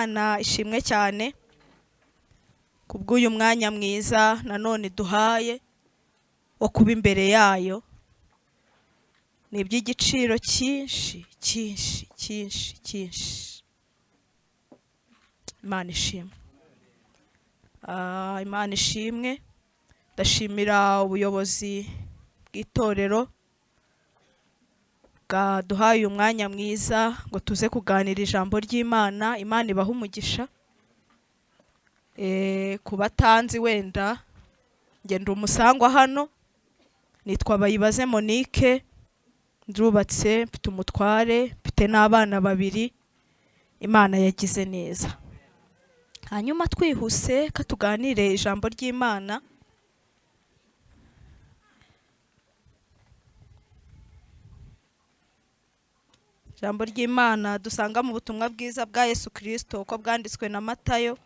Imana ishimwe cyane kubw'uyu mwanya mwiza nanone duhaye wo kuba imbere yayo. Ni iby'igiciro cyinshi. Imana ishimwe. Imana ishimwe. Ndashimira ubuyobozi bw'itorero bwaduhaye umwanya mwiza ngo tuze kuganira ijambo ry'Imana. Imana ibaha umugisha. Ku batanzi wenda ngenda umusangwa hano, nitwa Bayibaze Monique, ndubatse, mfite umutware, mfite n'abana 2. Imana yagize neza. Hanyuma twihuse katuganire ijambo ry'Imana. Ijambo ry'Imana dusanga mu butumwa bwiza bwa Yesu Kristo uko bwanditswe na Matayo.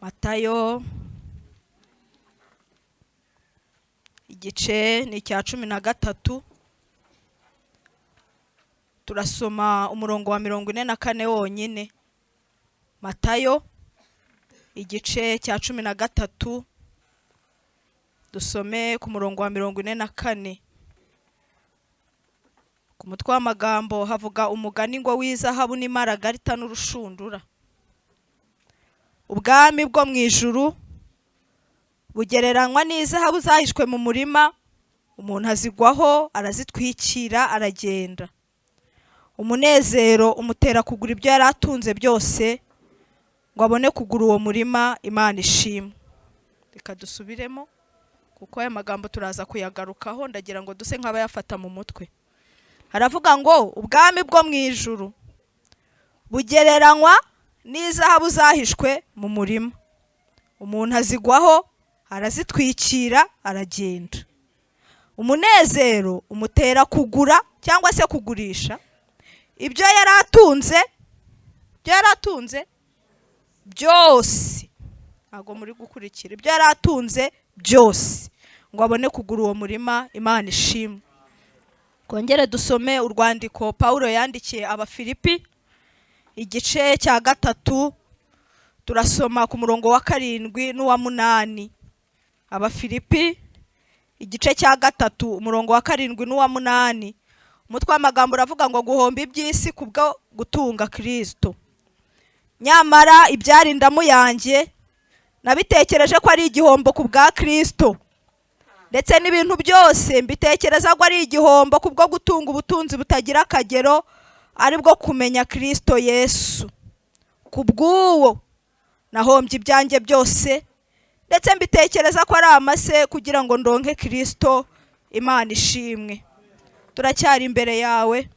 Matayo igice ni cya 13. Turasoma umurongo wa 44 wonyine. Matayo igice cya 13 dusome ku murongo wa 44. Ku mutwe w'amagambo havuga umugani ngo w'izahabu n'imaragarita n'urushundura. Ubwami bwo mu ijuru bugereranywa n'izahabu zahishwe mu murima, umuntu azigwaho arazitwikira aragenda. Umunezero umutera kugura ibyo yari atunze byose ngo abone kugura uwo murima. Imana ishimwe. Reka dusubiremo kuko aya magambo turaza kuyagarukaho, ndagira ngo duse nk'abayafata mu mutwe. Haravuga ngo ubwami bwo mu ijuru bugereranywa n'izahabu zahishwe mu murima, umuntu azigwaho arazitwikira aragenda. Umunezero umutera kugura cyangwa se kugurisha ibyo yari atunze byose. Ntago muri gukurikira. Ibyo yari atunze byose ngo abone kugura uwo murima. Imana ishimwe. Kongere dusome urwandiko Paulo yandikiye Abafilipi igice cya 3, turasoma ku murongo wa 7 n'uwa 8. Abafilipi igice cya 3 umurongo wa 7 n'uwa 8. Umutwe w'amagambo uravuga ngo guhomba iby'isi kubwo gutunga Kristo. Nyamara ibyari indamu yanjye nabitekereje ko ari igihombo ku bwa Kristo, ndetse n'ibintu byose mbitekereza ko ari igihombo kubwo gutunga ubutunzi butagira akagero, ari bwo kumenya Kristo Yesu. Kubw'uwo nahombye ibyanjye byose, ndetse mbitekereza ko ari amase kugira ngo ndonke Kristo. Imana ishimwe. Turacyari imbere yawe,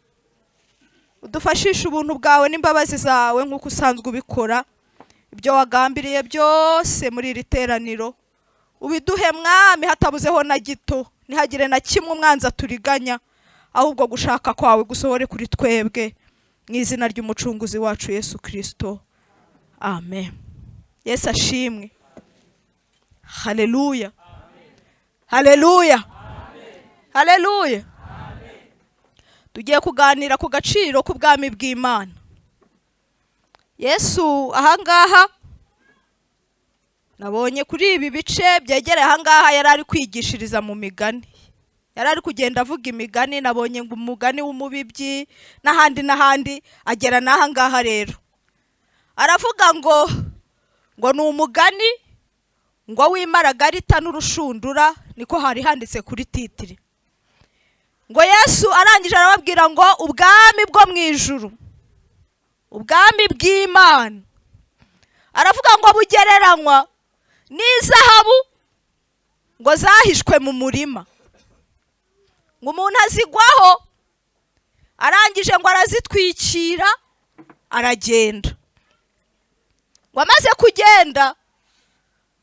udufashisha ubuntu bwawe n'imbabazi zawe nk'uko usanzwe ubikora. Ibyo wagambiriye byose muri iri teraniro ubiduhe Mwami, hatabuzeho na gito, ntihagire na kimwe umwanzi aturiganya, ahubwo gushaka kwawe gusohore kuri twebwe, mu izina ry'umucunguzi wacu Yesu Kristo. Amen. Yesu ashimwe. Haleluya. Haleluya. Haleluya. Tugiye kuganira ku gaciro k'ubwami bw'Imana. Yesu ahangaha nabonye kuri ibi bice byegereye ahangaha yari ari kwigishiriza mu migani. Yari ari kugenda avuga imigani. Nabonye ngo umugani w'umubibyi n'ahandi agera n'ahangaha rero. Aravuga ngo ni umugani ngo w'imaragarita n'urushundura, niko hari handitse kuri titire. Ngo Yesu arangije arababwira ngo ubwami bwo mu ijuru, ubwami bw'Imana, aravuga ngo bugereranywa n'izahabu ngo zahishwe mu murima, ngo umuntu azigwaho arangije ngo arazitwikira aragenda. Ngo amaze kugenda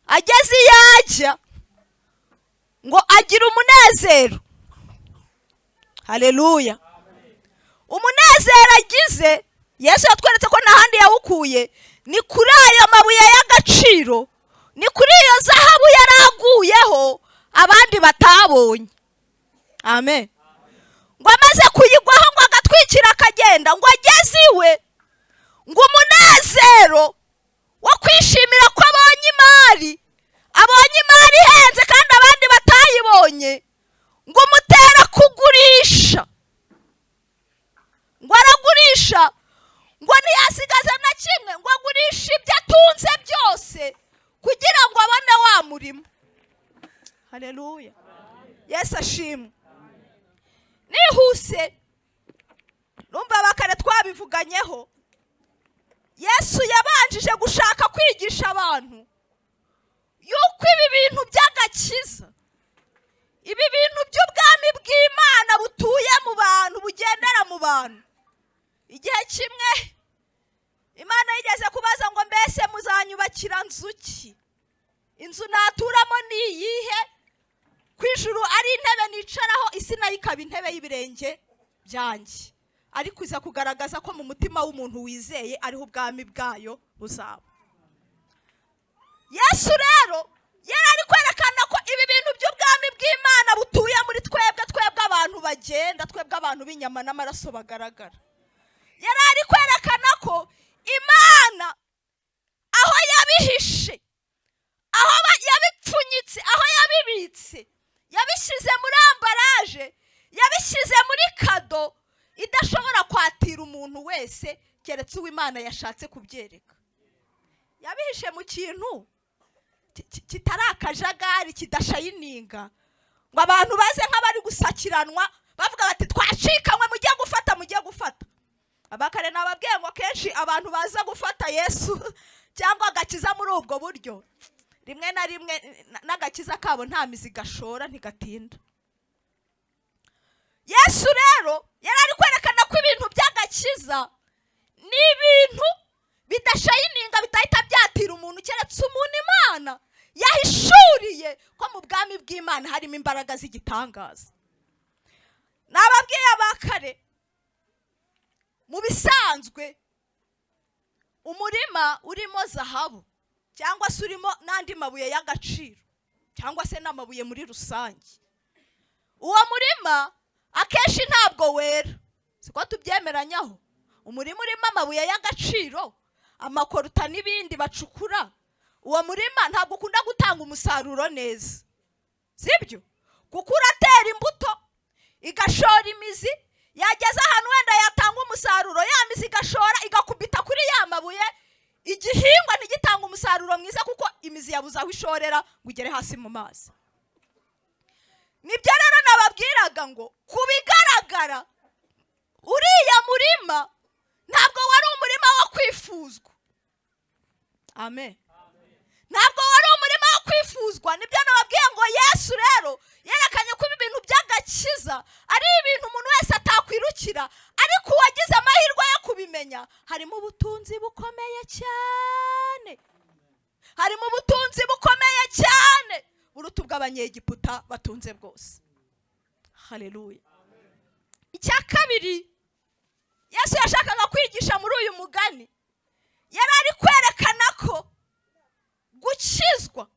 ageze iyo ajya ngo agira umunezero. Haleluya. Umunezero agize Yesu yatweretse ko n'ahandi yawukuye, ni kuri ayo mabuye y'agaciro, ni kuri iyo zahabu yaraguyeho abandi batabonye. Amen. Ngo amaze kuyigwaho ngo agatwikira akagenda, ngo ageze iwe ngo umunezero wo kwishimira ko abonye imari ihenze kandi abandi batayibonye, ngo umutera kugurisha, ngo aragurisha, ngo ntiyasigaza na kimwe, ngo agurisha ibyo atunze byose kugira ngo abone wa murimo. Haleluya, Yesu ashimwe. Nihuse, numva bakare twabivuganyeho, Yesu yabanjije gushaka kwigisha abantu yuko ibi bintu by'agakiza, ibi bintu by'ubwami bw'Imana butuye mu bantu, bugendera mu bantu. Igihe kimwe Imana yigeze kubaza ngo mbese muzanyubakira nzu ki? Inzu naturamo ni iyihe? Ku ijuru ari intebe nicaraho, isi nayo ikaba intebe y'ibirenge byanjye. Ariko iza kugaragaza ko mu mutima w'umuntu wizeye ariho ubwami bwayo buzaba. Yesu rero yari ari kwerekana ko ibi bintu by'ubwami bw'Imana butuye muri twebwe abantu bagenda, twebwe abantu b'inyama n'amaraso bagaragara. Yari ari kwerekana ko Imana aho yabihishe, aho yabipfunyitse, aho yabibitse, yabishyize muri ambaraje, yabishyize muri kado idashobora kwatira umuntu wese keretse uwo Imana yashatse kubyereka. Yabihishe mu kintu kitari akajagari, kidashayininga, ngo abantu baze nk'abari gusakiranwa bavuga bati twacikanywe, mugiye gufata. Abakare nababwiye ngo kenshi abantu baza gufata Yesu cyangwa agakiza muri ubwo buryo, rimwe na rimwe n'agakiza kabo nta mizi gashora, ntigatinda. Yesu rero yari ari kwerekana ko ibintu by'agakiza ni ibintu bidashayininga, bitahita byatira umuntu keretse umuntu Imana yahishuriye ko mu bwami bw'Imana harimo imbaraga z'igitangaza. Nababwiye abakare, mu bisanzwe umurima urimo zahabu cyangwa se urimo n'andi mabuye y'agaciro cyangwa se n'amabuye muri rusange, uwo murima akenshi ntabwo wera. Siko tubyemeranyaho? Umurima urimo amabuye y'agaciro, amakoruta n'ibindi bacukura, uwo murima ntabwo ukunda gutanga umusaruro neza, sibyo? Kuko uratera imbuto igashora imizi, yageza ahantu wenda yatanga umusaruro, ya mizi igashora igakubita kuri ya mabuye, igihingwa ntigitanga umusaruro mwiza kuko imizi yabuze aho ishorera ngo igere hasi mu mazi. Nibyo rero nababwiraga ngo kubigaragara uriya murima ntabwo wari umurima wo kwifuzwa. Amen. Ntabwo wari umurima wo kwifuzwa. Nibyo nababwiye ngo Yesu rero yerekanye ko ibintu by'agakiza ari ibintu umuntu wese atakwirukira, ariko uwagize amahirwe yo kubimenya harimo ubutunzi bukomeye cyane, harimo ubutunzi bukomeye cyane buruta ubw'Abanyegiputa batunze bwose. Haleluya. Icya kabiri Yesu yashakaga kwigisha muri uyu mugani, yari ari kwerekana ko gukizwa,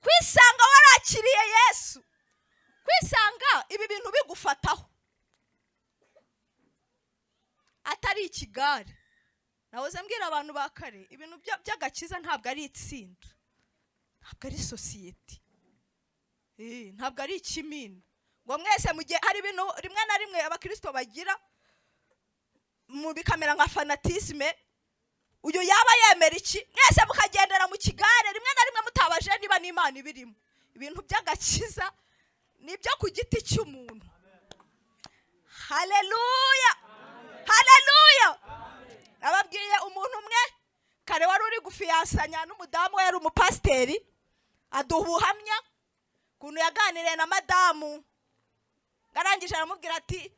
kwisanga warakiriye Yesu, kwisanga ibi bintu bigufataho atari ikigare. Nahoze mbwira abantu bakare, ibintu by'agakiza ntabwo ari itsinda, ntabwo ari sosiyete, ntabwo ari ikimina ngo mwese mugiye. Hari ibintu rimwe na rimwe abakristo bagira bikamera nka fanatisme, uyu yaba yemera iki, mwese mukagendera mu kigare, rimwe na rimwe mutabaje niba n'Imana ibirimo. Ibintu by'agakiza nibyo ku giti cy'umuntu. Haleluya, haleluya. Ababwiye umuntu umwe kare wari uri gufiyansanya n'umudamu we, yari umupasiteri, aduha ubuhamya kuntu yaganiriye na madamu, garangije aramubwira ati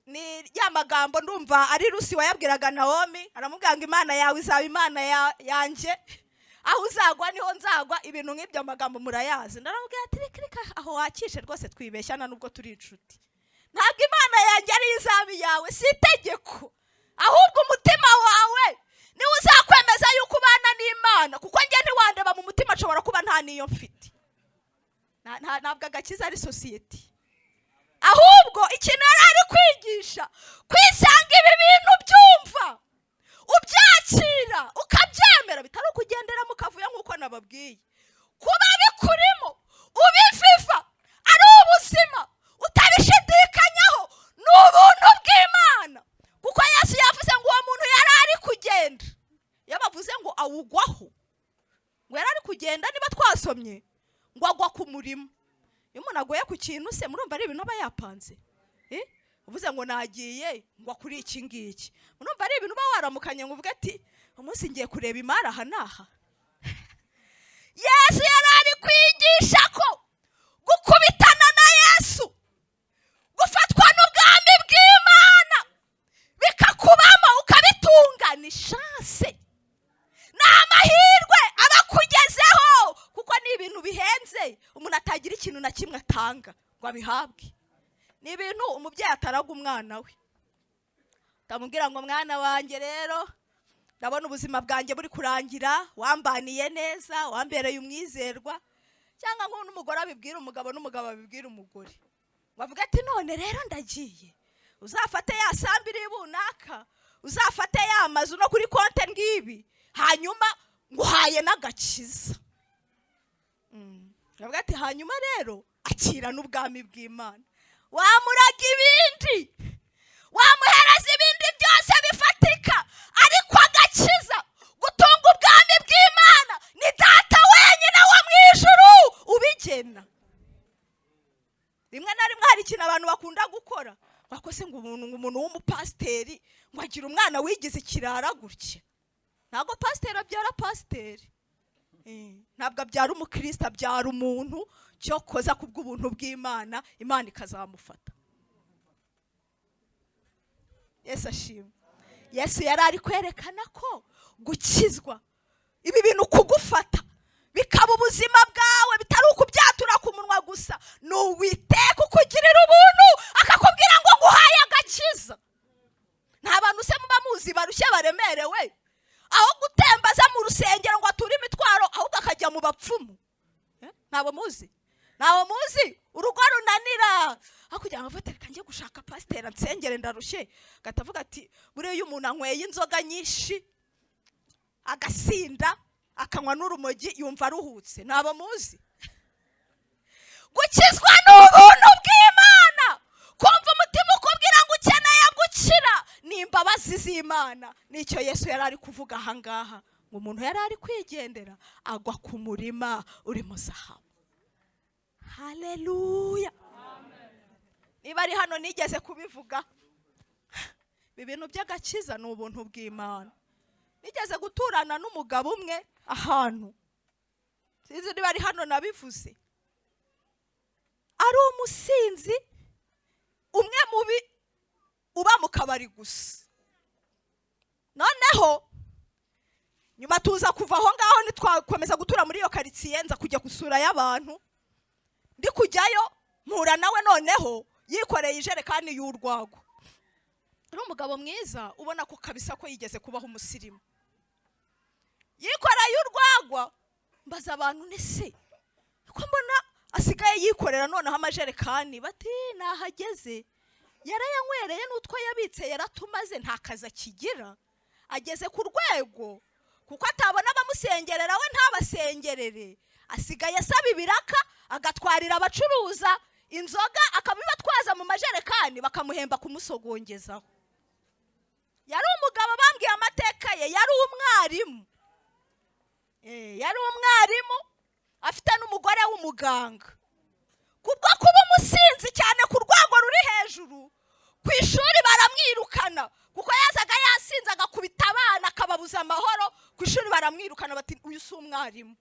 ni ya magambo ndumva ari Rusi wayabwiraga Naomi, aramubwira ngo Imana yawe izaba Imana yanjye, aho uzagwa niho nzagwa. Ibintu nk'ibyo magambo murayazi. Ndaramubwira ati reka aho wakishe rwose twibeshyana nubwo turi inshuti. Ntabwo Imana yanjye ari izaba yawe, si itegeko, ahubwo umutima wawe niwe uzakwemeza yuko ubana n'Imana, kuko njye ntiwandeba mu mutima nshobora kuba nta niyo mfite. Ntabwo agakiza ari sosiyete. ahubwo ikintu yari ari kwigisha kwisanga ibi bintu byumva ubyakira ukabyemera bitari ukugendera mu kavuyo nk'uko nababwiye, kuba bikurimo ubiviva ari ubuzima utabishidikanyaho ni ubuntu bw'Imana, kuko Yesu yavuze ngo uwo muntu yari ari kugenda, yabavuze ngo awugwaho, ngo yari ari kugenda niba twasomye ngo agwa ku murima. Iyo umuntu agoye ku kintu se murumva ari ibintu aba yapanze, uvuze ngo nagiye ngo kuri iki ngiki, murumva ari ibintu uba waramukanye ngo uvuge ati umunsi ngiye kureba imari aha n'aha. Yesu yari ari kwigisha ko gukubitana na Yesu, gufatwa n'ubwami bw'Imana bikakubamo ukabitunga ni shanse, ni amahirwe aba akugezeho, kuko ni ibintu bihenze umuntu atagira ikintu na kimwe atanga ngo abihabwe. Ni ibintu umubyeyi ataraga umwana we, utamubwira ngo mwana wanjye rero ndabona ubuzima bwanjye buri kurangira, wambaniye neza, wambereye umwizerwa, cyangwa ngo n'umugore abibwira umugabo n'umugabo abibwira umugore, bavuga ati none rero ndagiye, uzafate ya sambi iri bunaka, uzafate ya mazu no kuri konte ngibi, hanyuma nguhaye n'agakiza. Bavuga ati hanyuma rero akira n'ubwami bw'Imana, wamuraga ibindi, wamuhereza ibindi byose bifatika, ariko agakiza gutunga ubwami bw'Imana ni Data wenyine wo mu ijuru ubigena. Rimwe na rimwe hari ikintu abantu bakunda gukora, bakose ngo umuntu w'umupasiteri ngo agira umwana wigize ikirara gutya. Ntabwo pasiteri abyara pasiteri, ntabwo abyara umukristo, abyara umuntu cyo koza kubw'ubuntu bw'Imana, Imana ikazamufata. Yesu ashimwe. Yesu yari ari kwerekana ko gukizwa ibi bintu kugufata bikaba ubuzima bwawe bitari ukubyatura ku munwa gusa, ni Uwiteka ukugirira ubuntu akakubwira ngo nguhaye agakiza. Nta bantu se muba muzi barushye baremerewe, aho gutembaza mu rusengero ngo ature imitwaro ahubwo akajya mu bapfumu. Ntabo muzi, ntawo muzi urugo runanira, aho kugira ngo afate reka njye gushaka pasiteri ansengere ndarushye, gatavuga ati buriya iyo umuntu anyweye inzoga nyinshi agasinda akanywa n'urumogi yumva aruhutse. Ntabo muzi, gukizwa ni ubuntu bw'Imana, kumva umutima ukubwira ngo ukeneye gukira ni imbabazi z'Imana. Nicyo Yesu yari ari kuvuga ahangaha, ngo umuntu yari ari kwigendera agwa ku murima urimo zahabu. Haleluya. Niba ari hano nigeze kubivuga, ibintu by'agakiza ni ubuntu bw'Imana. Nigeze guturana n'umugabo umwe ahantu, sinzi niba ari hano nabivuze, ari umusinzi umwe mubi uba mu kabari gusa. Noneho nyuma tuza kuva aho ngaho ntitwakomeza gutura muri iyo karitsiye, nza kujya gusura y'abantu, ndi kujyayo mpura nawe, noneho yikoreye ijerekani y'urwagwa. Ari umugabo mwiza ubona ko kabisa ko yigeze kubaho umusirimu, yikoreye urwagwa. Mbaza abantu nese ko mbona asigaye yikorera noneho amajerekani, bati nahageze yarayanywereye n'utwo yabitse yaratumaze, nta kazi akigira, ageze ku rwego kuko atabona abamusengerera we ntabasengerere, asigaye asaba ibiraka agatwarira abacuruza inzoga akabibatwaza mu majerekani bakamuhemba kumusogongezaho. Yari umugabo bambwiye amateka ye, yari umwarimu, yari umwarimu afite n'umugore w'umuganga. Kubwo kuba umusinzi cyane ku rwego ruri hejuru, ku ishuri baramwirukana kuko yazaga yasinze agakubita abana akababuza amahoro, ku ishuri baramwirukana bati uyu si umwarimu.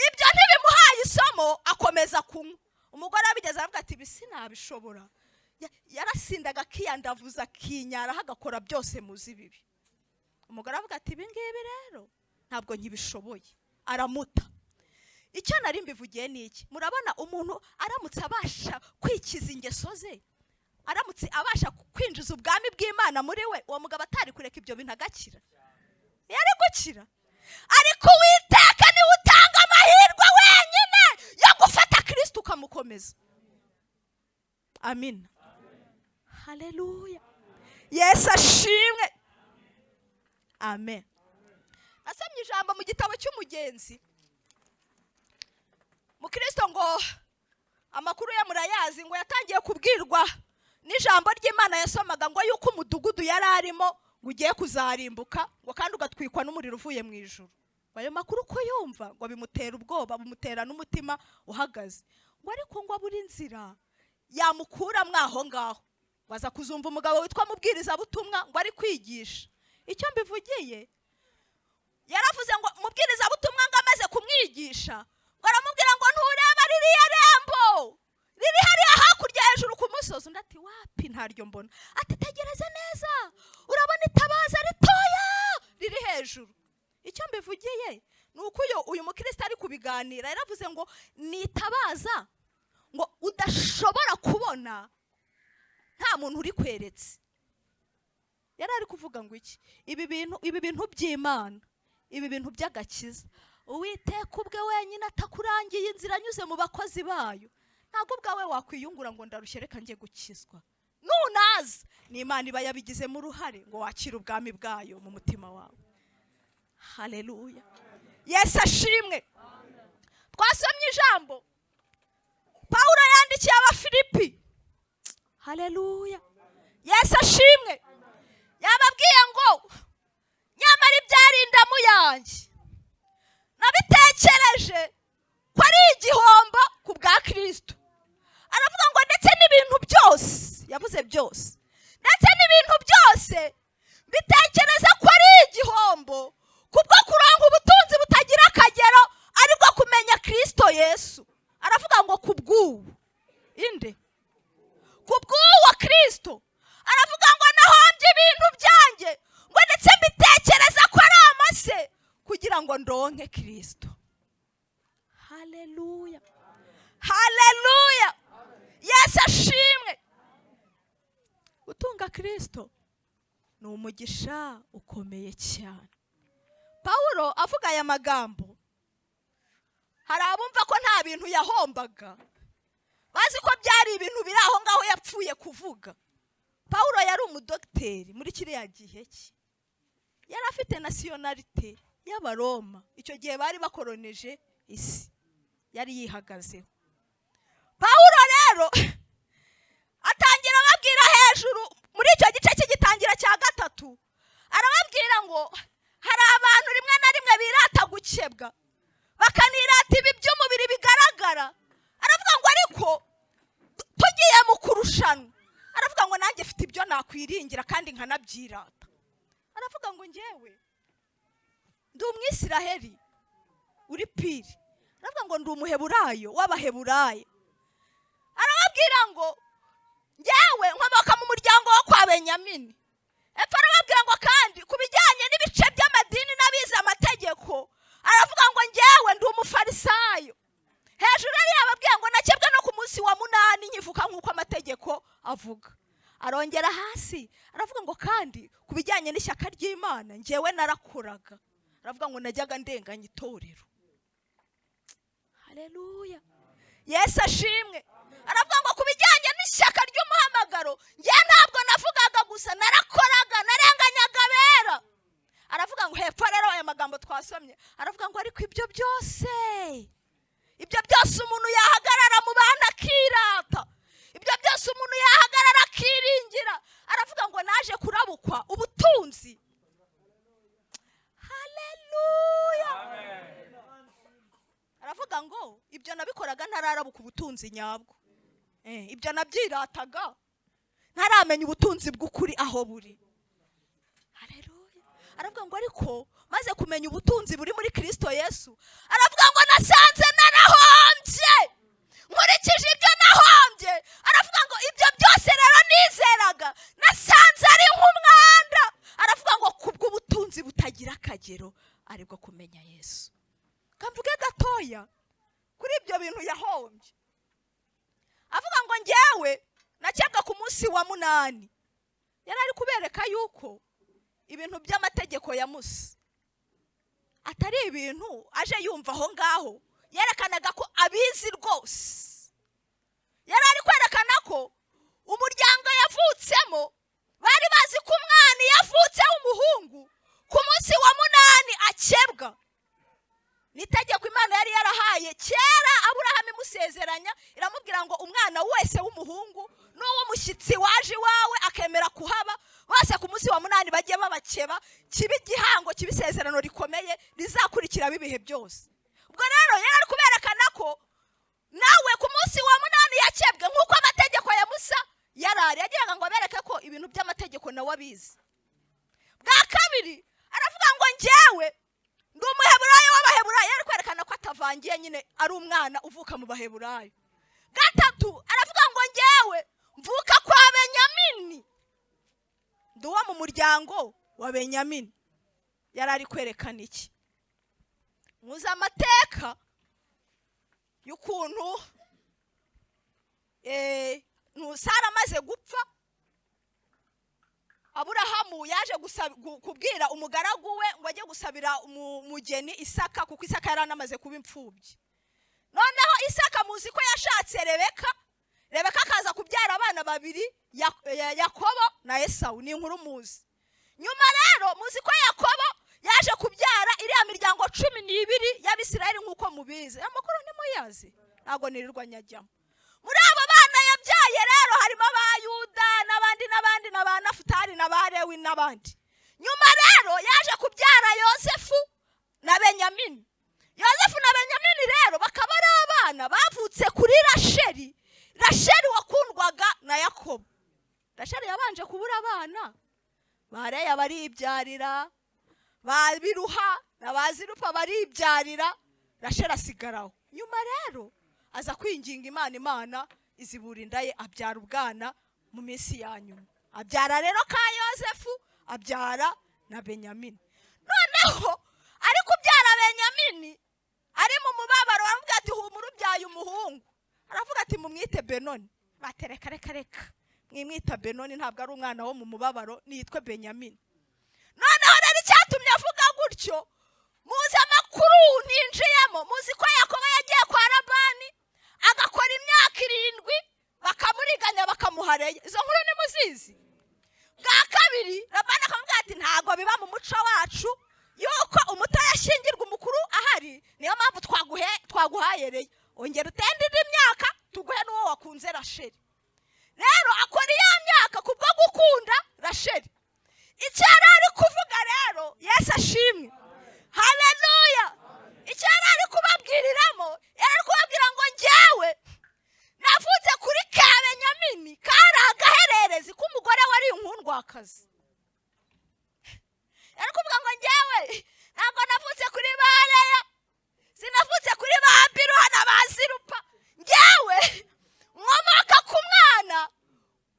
Ibyo ntibimuhaye isomo, akomeza kunywa. Umugore abigeze aravuga ati bisi nabishobora, yarasindaga akiyandavuza akinyaraho agakora byose muzi bibi. Umugore avuga ati ibi ngibi rero ntabwo nkibishoboye, aramuta. Icyo nari mbivugiye ni iki? Murabona umuntu aramutse abasha kwikiza ingeso ze, aramutse abasha kwinjiza ubwami bw'Imana muri we, uwo mugabo atari kureka ibyo bintu agakira, yari gukira. Ariko Uwiteka niwe utanga amahirwe wenyine yo gufata Kristo ukamukomeza. amina. Haleluya, Yesu ashimwe. Amen. Nasomye ijambo mu gitabo cy'umugenzi. Mukristo ngo amakuru ye murayazi, ngo yatangiye kubwirwa n'ijambo ry'Imana yasomaga ngo yuko umudugudu yari arimo ngo ugiye kuzarimbuka, ngo kandi ugatwikwa n'umuriro uvuye mu ijuru. Ayo makuru ko yumva ngo bimutera ubwoba, bimutera n'umutima uhagaze. Ngo ariko ngo abura inzira yamukura mwaho ngaho. Waza kuzumva umugabo witwa mubwiriza butumwa ngo ari kwigisha. Icyo mbivugiye, yaravuze ngo mubwiriza butumwa ngo amaze kumwigisha, ngo aramubwira ngo ntureba ririya rembo riri hariya hakurya hejuru ku musozi. Undi ati wapi, ntaryo mbona. Ati tegereze neza, urabona itabaza ritoya riri hejuru. Icyo mbivugiye ni uko uyu mukristo ari kubiganira, yaravuze ngo nitabaza ngo udashobora kubona nta muntu uri kweretse. Yari ari kuvuga ngo iki, ibi bintu by'Imana, ibi bintu by'agakiza, Uwiteka ubwe wenyine atakurangiye inzira anyuze mu bakozi bayo, ntabwo ubwawe wakwiyungura ngo ndarushye reka njye gukizwa. Nunaza ni Imana iba yabigizemo uruhare ngo wakire ubwami bwayo mu mutima wawe. Haleluya, Yesu ashimwe. Twasomye ijambo Pawulo yandikiye Abafilipi. Haleluya, Yesu ashimwe. Yababwiye ngo nyamara ibyarindamu yanjye nabitekereje ko ari igihombo ku bwa Kristo. Aravuga ngo ndetse n'ibintu byose, yavuze byose, ndetse n'ibintu byose bitekereza ko ari igihombo kubwo kuronka ubutunzi butagira akagero, aribwo kumenya Kristo Yesu. Aravuga ngo kubw'ubu inde, kubw'uwo Kristo. Aravuga ngo nahombye ibintu byanjye, ngo ndetse mbitekereza ko ari amase kugira ngo ndonke Kristo. Haleluya, haleluya, Yesu ashimwe. Gutunga Kristo ni umugisha ukomeye cyane. Pawulo avuga aya magambo, hari abumva ko nta bintu yahombaga, bazi ko byari ibintu biri aho ngaho yapfuye kuvuga. Pawulo yari umudogiteri muri kiriya gihe cye, yari afite nasiyonalite y'Abaroma. Icyo gihe bari bakoroneje isi, yari yihagazeho. Pawulo rero atangira ababwira hejuru muri icyo gice cy'igitangira cya 3, arababwira ngo hari abantu rimwe na rimwe birata gukebwa, bakanirata ibi by'umubiri bigaragara. Aravuga ngo ariko tugiye mu kurushanwa, aravuga ngo nanjye mfite ibyo nakwiringira kandi nkanabyirata. Aravuga ngo njyewe ndi Umwisiraheli uri piri, aravuga ngo ndi Umuheburayo w'Abaheburayo. Arababwira ngo njyewe nkomoka mu muryango wo kwa Benyamini. Epfo arababwira ngo kandi ku bijyanye n'ibice by'amadini n'abize amategeko, aravuga ngo njyewe ndi Umufarisayo. Hejuru yari yababwiye ngo nakebwe no ku munsi wa 8 nkivuka nk'uko amategeko avuga. Arongera hasi aravuga ngo kandi ku bijyanye n'ishyaka ry'Imana njyewe narakoraga. Aravuga ngo najyaga ndenganya itorero. Haleluya, Yesu ashimwe. Aravuga ngo ku bijyanye n'ishyaka ry'umuhamagaro njye ntabwo navugaga gusa, narakoraga, narenganyaga abera. Aravuga ngo hepfo rero aya magambo twasomye, aravuga ngo ariko ibyo byose umuntu yahagarara mu bana akirata, ibyo byose umuntu yahagarara akiringira. Aravuga ngo naje kurabukwa ubutunzi. Haleluya, aravuga ngo ibyo nabikoraga ntararabuka ubutunzi nyabwo, ibyo nabyirataga ntaramenya ubutunzi bw'ukuri aho buri. Haleluya, aravuga ngo ariko maze kumenya ubutunzi buri muri Kristo Yesu, aravuga ngo nasanze narahombye nkurikije ibyo nahombye. Aravuga ngo ibyo byose rero nizeraga nasanze ari nk'umwanda. Aravuga ngo kubw'ubutunzi butagira akagero, aribwo kumenya Yesu. Kamvuge gatoya kuri ibyo bintu yahombye. Avuga ngo njyewe nakebwa ku munsi wa 8. Yari ari kubereka yuko ibintu by'amategeko ya Musa atari ibintu aje yumva aho ngaho, yerekanaga ko abizi rwose. Yari ari kwerekana ko munsi wa munani akebwa. Ni itegeko Imana yari yarahaye kera Aburahamu imusezeranya, iramubwira ngo umwana wese w'umuhungu n'uw'umushyitsi waje iwawe akemera kuhaba, bose ku munsi wa munani bajye babakeba, kibe igihango, kibe isezerano rikomeye rizakurikira ibihe byose. Ubwo rero yari ari kuberekana ko nawe ku munsi wa munani yakebwe nk'uko amategeko ya Musa yarari, yagiraga ngo abereke ko ibintu by'amategeko nawe abizi. Bwa kabiri aravuga ngo njyewe ndi umuheburayo w'abaheburayo, yari kwerekana ko atavangiye, nyine ari umwana uvuka mu baheburayo. Gatatu aravuga ngo njyewe mvuka kwa Benyamini, ndi uwo mu muryango wa Benyamini. Yari ari kwerekana iki? Muzi amateka y'ukuntu Sara amaze gupfa, Aburahamu yaje kubwira umugaragu we ngo ajye gusabira umugeni Isaka, kuko Isaka yari anamaze kuba imfubyi. Noneho Isaka muzi ko yashatse Rebeka akaza kubyara abana babiri, Yakobo na Esawu, ni inkuru muzi. Nyuma rero muzi ko Yakobo yaje kubyara iriya miryango 12 y'Abisirayeli nk'uko mubizi. Amakuru ntimuyazi, ntago nirirwa nyajyamo. Muri abo bana yabyaye rero harimo abayuda n'abandi n'aba Nafutali n'aba Lewi n'abandi. Nyuma rero yaje kubyara Yosefu na Benyamini. Yosefu na Benyamini rero bakaba ari abana bavutse kuri Rasheli wakundwaga na Yakobo. Rasheli yabanje kubura abana, Bareya baribyarira, Babiruha na Bazirupa baribyarira, Rasheli asigaraho. Nyuma rero aza kwinginga Imana izibura inda ye, abyara ubwana mu minsi ya nyuma. Abyara rero ka Yosefu, abyara na Benyamini. Noneho ari kubyara Benyamini ari mu mubabaro, aravuga ati humura ubyaye umuhungu. Aravuga ati mumwite Benoni. Batereka reka mwimwita Benoni, ntabwo ari umwana wo mu mubabaro, niyitwe Benyamini. Noneho rero icyatumye avuga gutyo, muzi amakuru ninjiyemo, muzi ko Yakobo yagiye kwa Labani agakora imyaka 7, bakamuriganya bakamuhareye. Izo nkuru ni muzizi. Bwa kabiri Labani akamubwira ati ntago biba mu muco wacu yuko umuto yashingirwa umukuru ahari, niyo mpamvu twaguhayereye, ongera utende imyaka tuguhe n'uwo wakunze Rasheli. Rero akora iya myaka kubwo gukunda Rasheli. Icyo ari kuvuga rero, Yesu ashimwe, haleluya. Icyo ari kubabwiriramo, yari kubabwira ngo njyewe navutse kuri ka Benyamini, kari agahererezi k'umugore wari inkundwakazi. Yari kuvuga ngo njyewe ntabwo navutse kuri Bareya, sinavutse kuri Babiruha na Bazirupa, njyewe nkomoka ku mwana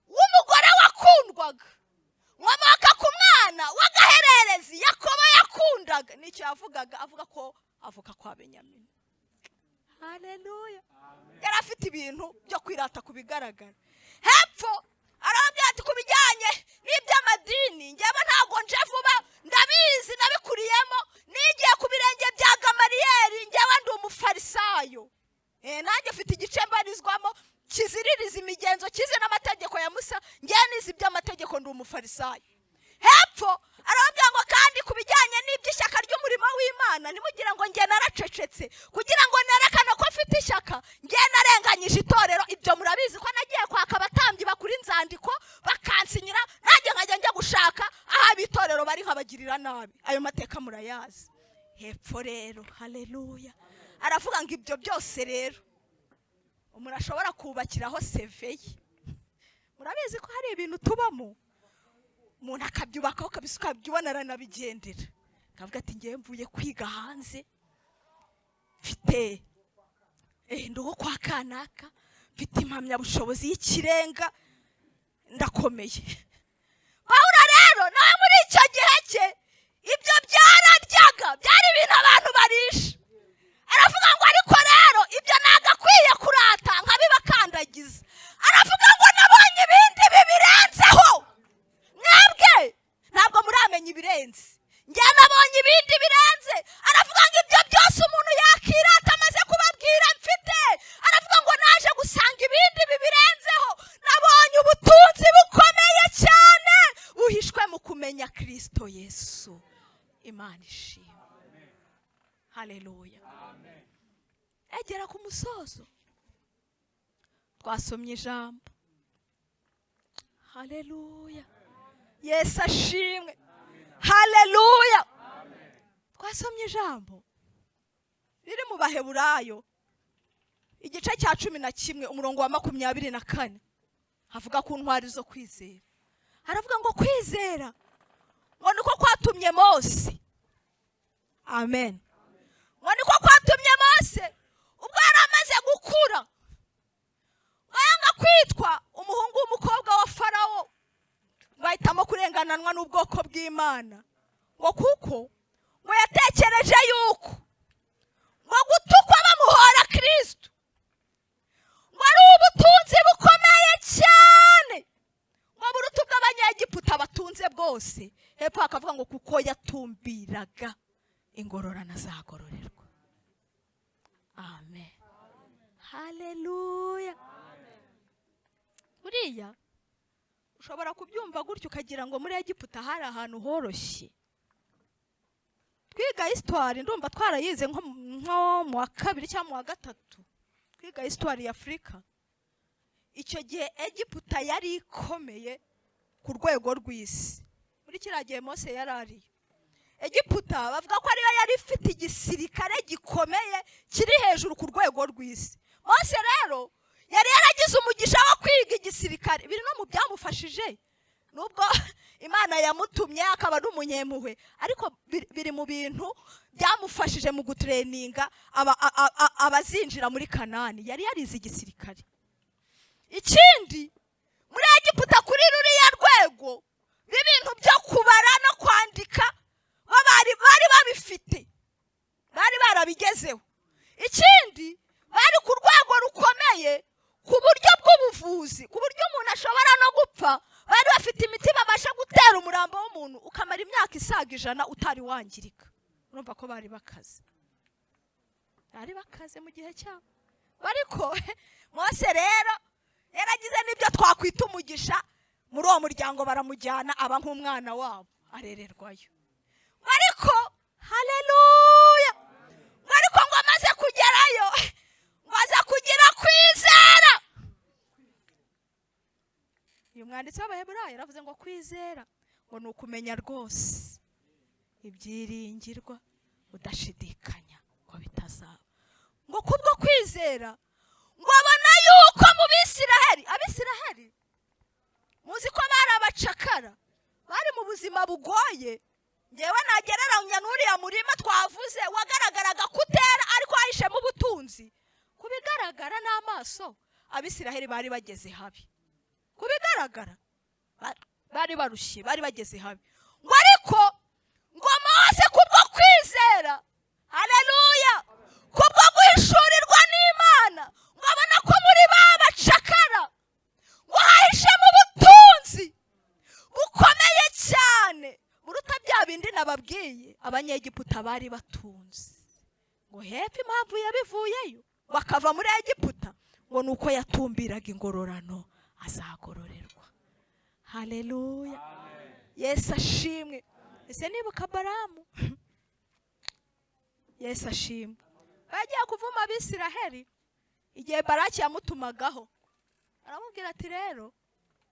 w'umugore wakundwaga, nkomoka ku mwana w'agahererezi Yakobo yakundaga. Nicyo yavugaga, avuga ko avuka kwa Benyamini. Haleluya. Yari afite ibintu byo kwirata ku bigaragara. Hepfo arababwira ati ku bijyanye n'iby'amadini njyewe ntago nje vuba, ndabizi nabikuriyemo, nigiye ku birenge bya Gamaliyeli, njyewe ndi umufarisayo. Nanjye mfite igice mbarizwamo kiziririza imigenzo, kize n'amategeko ya Musa, njyewe nizi by'amategeko, ndi umufarisayo. Hepfo arababwira ngo kandi ku bijyanye n'iby'ishyaka ry'umurimo w'Imana ntimugire ngo njye naracecetse kugira ngo nerekane ko mfite ishyaka, njye narenganyije itorero. Ibyo murabizi ko nagiye kwaka abatambyi bakuri inzandiko bakansinyira, nanjye nkajya njya gushaka aho abitorero bari nkabagirira nabi. Ayo mateka murayazi. Hepfo rero, haleluya, aravuga ngo ibyo byose rero umuntu ashobora kubakiraho seveye. Murabizi ko hari ibintu tubamo umuntu akabyubakaho kabisa, ukabyibona aranabigendera, akavuga ati ngiye mvuye kwiga hanze, mfite ndugo kwa kanaka, mfite impamyabushobozi y'ikirenga, ndakomeye. Pawulo rero nawe muri icyo gihe cye ibyo byararyaga, byari ibintu abantu barisha. Aravuga ngo ariko rero ibyo nagakwiye kurata nkabibakandagiza. Aravuga ngo nabonye ibindi bibirenzeho, mwebwe ntabwo muramenya ibirenze, njye nabonye ibindi birenze. Aravuga ngo ibyo byose umuntu yakirata amaze kubabwira mfite, aravuga ngo naje gusanga ibindi bibirenzeho. Nabonye ubutunzi bukomeye cyane buhishwe mu kumenya Kristo Yesu. imana ishimwe. Haleluya. Egera ku musozo twasomye ijambo. Haleluya. Yesu ashimwe. Haleluya. Twasomye ijambo riri mu Baheburayo igice cya 11 umurongo wa 24 havuga ku ntwari zo kwizera. Haravuga ngo kwizera ngo niko kwatumye Mose. Amen. Ngo niko kwatumye Mose ubwo yari amaze gukura wanga kwitwa umuhungu w'umukobwa wa Farawo, bahitamo kurengananwa n'ubwoko bw'Imana, ngo kuko ngo yatekereje yuko ngo gutukwa bamuhora Kristo ngo ari ubutunzi bukomeye cyane, ngo buruta bw'Abanyegiputa batunze bwose. Hepfo akavuga ngo kuko yatumbiraga ingororano azagororerwa. Amen. Haleluya. Buriya ushobora kubyumva gutyo ukagira ngo muri Egiputa hari ahantu horoshye. Twiga histoire ndumva twarayize nko mu wa 2 cyangwa mu wa 3. Twiga histoire ya Afrika. Icyo gihe Egiputa yari ikomeye ku rwego rw'isi. Muri kiriya gihe Mose yarari Egiputa bavuga ko ariyo yari ifite igisirikare gikomeye kiri hejuru ku rwego rw'isi. Mose rero yari yaragize umugisha wo kwiga igisirikare, biri no mu byamufashije nubwo Imana yamutumye akaba n'umunyempuhwe, ariko biri mu bintu byamufashije mu gutraininga abazinjira muri Kanani. Yari yarize igisirikare. Ikindi muri Egiputa kuri ruriya rwego b'ibintu byo kubara no kwandika bari babifite, bari barabigezeho. Ikindi bari ku rwego rukomeye ku buryo bw'ubuvuzi, ku buryo umuntu ashobora no gupfa. Bari bafite imiti babasha gutera umurambo w'umuntu ukamara imyaka isaga 100 utari wangirika. Urumva ko bari bakaze mu gihe cyabo. Ariko Mose rero yaragize n'ibyo twakwita umugisha. Muri uwo muryango baramujyana aba nk'umwana wabo arererwayo. Ariko haleluya, ariko ngo amaze kugerayo ngo aza kugira kwizera. Uyu mwanditsi w'Abaheburayo yaravuze ngo kwizera ngo ni ukumenya rwose ibyiringirwa udashidikanya ko bitazaba. Ngo kubwo kwizera ngo abona yuko mu Abisiraheli muzi ko bari abacakara, bari mu buzima bugoye. Ngewe nagereranya n'uriya murima twavuze wagaragaraga kutera ariko hahishemo ubutunzi. Kubigaragara n'amaso Abisiraheli bari bageze habi. Kubigaragara bari barushye, bari bageze habi. Ngo ariko ngo Mose kubwo kwizera, haleluya, kubwo guhishurirwa n'Imana, ngo abona ko muri babacakara ngo hahishemo ubutunzi bukomeye cyane buruta bya bindi nababwiye Abanyegiputa bari batunze. Ngo hepfo impamvu yabivuyeyo bakava muri Egiputa ngo nuko yatumbiraga ingororano azagororerwa. Haleluya. Yesu ashimwe. Ese nibuka Balamu? Yesu ashimwe. Bagiye kuvuma Abisiraheli igihe Baraki yamutumagaho, aramubwira ati rero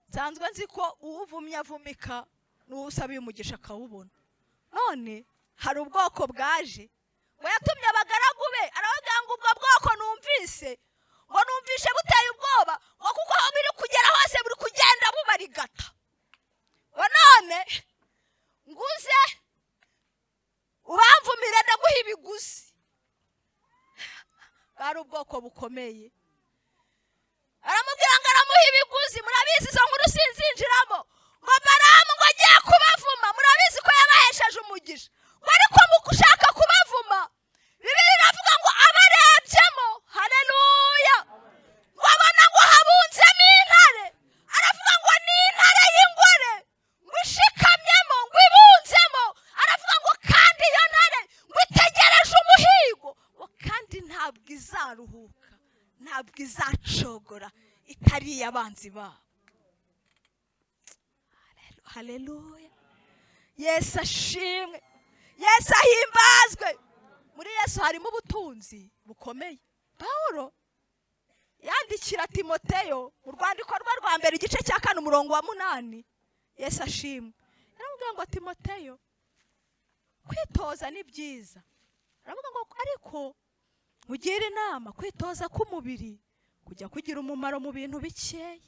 nsanzwe nzi ko uwuvumye avumika n'usabiye umugisha akawubona. None hari ubwoko bwaje ngo yatumye abagaragu be, aravuga ngo ubwo bwoko numvise ngo numvishe buteye ubwoba ngo kuko aho biri kugera hose buri kugenda bubarigata. Ngo none nguze ubamvumire ndaguha ibiguzi. Bari ubwoko bukomeye. Aramubwira ngo aramuha ibiguzi. Murabizi izo nkuru sinzinjiramo. Ngo Balamu ngo agiye kubavuma, murabizi ko yabahesheje umugisha. Ngo ariko mu gushaka kubavuma Bibiliya iravuga ngo abarebyemo, haleluya, ngo abona ngo habunzemo intare. Aravuga ngo ni intare y'ingore ngo ishikamyemo ngo ibunzemo. Aravuga ngo kandi iyo ntare ngo itegereje umuhigo, ngo kandi ntabwo izaruhuka, ntabwo izacogora itariye abanzi babo. Haleluya. Yesu ashimwe. Yesu ahimbazwe. Muri Yesu harimo ubutunzi bukomeye. Pawulo yandikira Timoteyo mu rwandiko rwa mbere igice cya 4 umurongo wa 8. Yesu ashimwe. Aravuga ngo Timoteyo, kwitoza ni byiza. Aravuga ngo ariko mugira inama kwitoza k'umubiri kujya kugira umumaro mu bintu bikeya.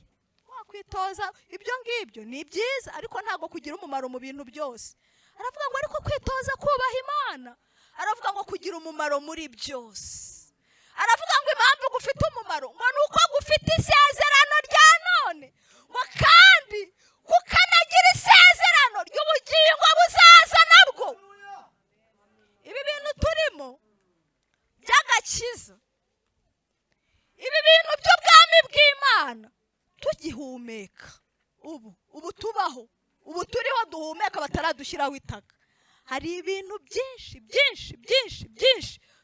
Wakwitoza ibyo ngibyo ni byiza, ariko ntabwo kugira umumaro mu bintu byose. Aravuga ngo ariko kwitoza kubaha Imana, aravuga ngo kugira umumaro muri byose. Aravuga ngo impamvu gufite umumaro ngo nuko gufite isezerano rya none, ngo kandi kukanagira isezerano ry'ubugingo buzaza nabwo. Ibi bintu turimo by'agakiza, ibi bintu by'ubwami bw'Imana tugihumeka, ubu tubaho, ubu turiho duhumeka bataradushyiraho itaka. Hari ibintu byinshi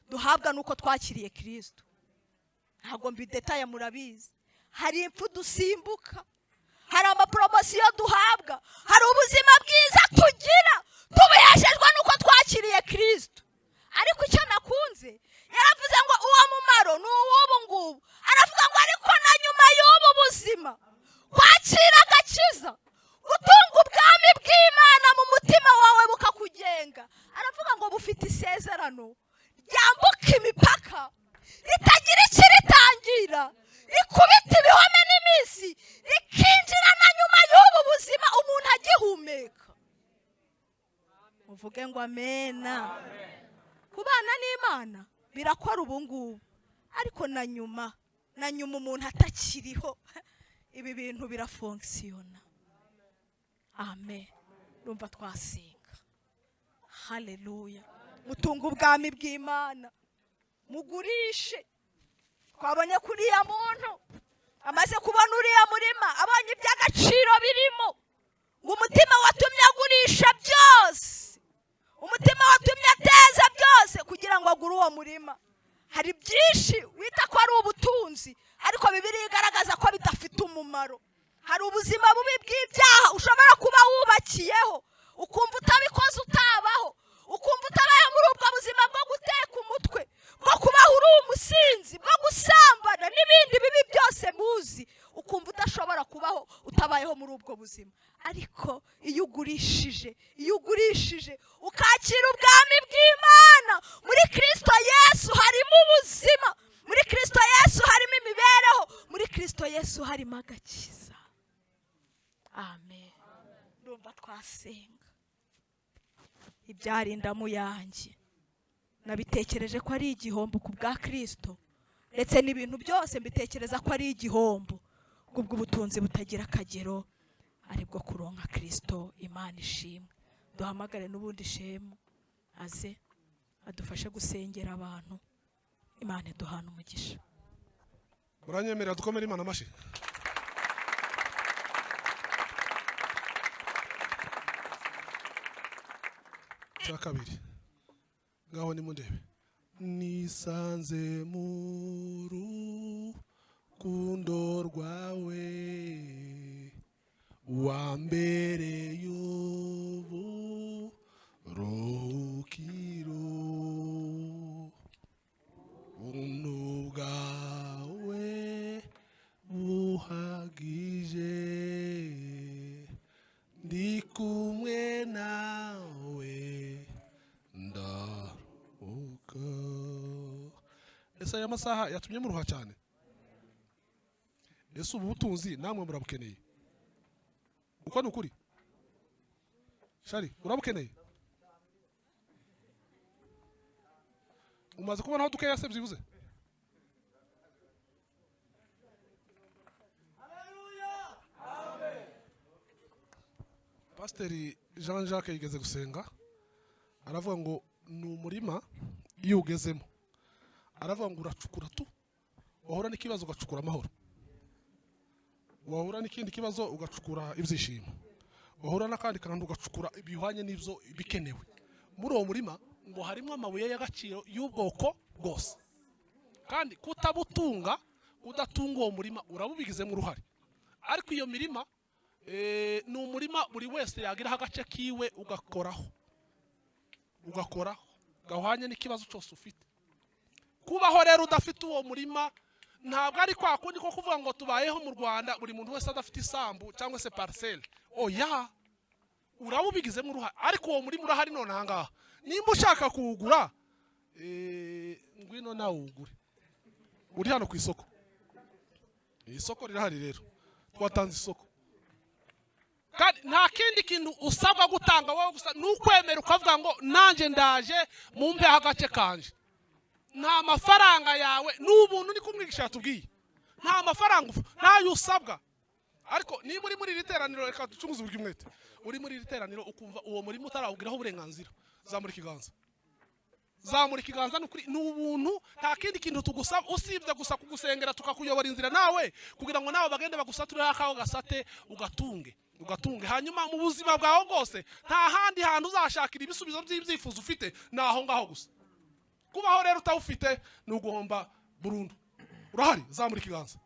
duhabwa nuko twakiriye Kristo. Ntabwo mbidetaye, murabizi. Hari impfu dusimbuka, hari amapromosiyo duhabwa, hari ubuzima bwiza tugira tubiheshejwe nuko twakiriye Kristo. Ariko icyo nakunze yaravuze ngo uwo mumaro ni uw'ubu ngubu. Aravuga ngo ariko na nyuma y'ubu buzima kwakira agakiza, gutunga ubwami bw'Imana mu mutima wawe bukakugenga. Aravuga ngo bufite isezerano ryambuka imipaka, ritagira ikiritangira, rikubita ibihome n'iminsi, rikinjira na nyuma y'ubu buzima umuntu agihumeka. Muvuge ngo amena. Kubana n'Imana birakora ubu ngubu, ariko na nyuma umuntu atakiriho ibi bintu birafonksiyona. Amen. Rumva twasenga. Haleluya. Mutunga ubwami bw'Imana, mugurishe. Twabonye kuriya muntu amaze kubona uriya murima, abonye iby'agaciro birimo, ngo umutima watumye agurisha byose, umutima watumye ateza byose kugira ngo agure uwo murima. Hari byinshi wita ko ari ubutunzi, ariko Bibiliya igaragaza ko bidafite umumaro. Hari ubuzima bubi bw'ibyaha ushobora kuba wubakiyeho, ukumva utabikoze utabaho, ukumva utabayeho muri ubwo buzima bwo guteka umutwe, bwo kubaho uri umusinzi, bwo gusambana n'ibindi bibi byose muzi, ukumva udashobora kubaho utabayeho muri ubwo buzima. Ariko iyo ugurishije ukakira ubwami bw'Imana, muri Kristo Yesu harimo ubuzima, muri Kristo Yesu harimo imibereho, muri Kristo Yesu harimo agakiza. Amen. Ndumva twasenga. Ibyarinda mu yanjye nabitekereje ko ari igihombo ku bwa Kristo, ndetse n'ibintu byose mbitekereza ko ari igihombo kubwo ubutunzi butagira akagero, aribwo kuronka Kristo. Imana ishimwe. Duhamagare n'ubundi shemu aze adufashe gusengera abantu. Imana duhana umugisha. Muranyemerera dukomere Imana amashi. Cya kabiri ngaho nimundebe. Nisanze mu rukundo rwawe, wambereye uburuhukiro, ubuntu bwawe buhagije, ndi kumwe nawe ndaruhuka. Ese aya masaha yatumye muruha cyane? Ese ubu butunzi namwe murabukeneye? Uko ni ukuri? Shari, urabukeneye? Umaze kubona aho dukeya se byibuze? Pasiteri Jean Jacques yigeze gusenga, aravuga ngo ni umurima iyo ugezemo, aravuga ngo uracukura tu, wahura n'ikibazo ugacukura amahoro, wahura n'ikindi kibazo ugacukura ibyishimo, wahura n'akandi kantu ugacukura ibihwanye n'ibyo bikenewe. Muri uwo murima ngo harimo amabuye y'agaciro y'ubwoko bwose, kandi kutabutunga, udatunga uwo murima urabubigizemo uruhare. Ariko iyo mirima ni umurima buri wese yagiraho agace kiwe ugakoraho, ugakora gahwanye n'ikibazo cyose ufite. Kubaho rero udafite uwo murima ntabwo ari kwa kundi ko kuvuga ngo tubayeho mu Rwanda buri muntu wese adafite isambu cyangwa se parcelle. Oya, urawubigizemo uruhare, ariko uwo murima urahari none ahangaha. Nimba ushaka kuwugura ngwino nawe uwugure. Uri hano ku isoko, isoko rirahari rero, twatanze isoko. Kandi nta kindi kintu usabwa gutanga wowe gusa n'ukwemera ukavuga ngo nanjye ndaje mumpe agace kanje. Nta mafaranga yawe n'ubuntu ni kumwigisha yatubwiye. Nta mafaranga ntayo usabwa. Ariko niba uri muri riteraniro reka ducunguze uburyo umwete. Uri muri riteraniro ukumva uwo murimo utarawugiraho uburenganzira. Zamura ikiganza. Zamura ikiganza n'ubuntu, nta kindi kintu tugusaba usibye gusa kugusengera tukakuyobora inzira nawe kugira ngo nawe bagende bagusature akaho gasate ugatunge hanyuma mu buzima bwawe bwose nta handi hantu uzashakira ibisubizo by'ibyifuzo ufite naho ngaho gusa. Kubaho rero utawufite ni uguhomba burundu. Urahari? Zamura ikiganza.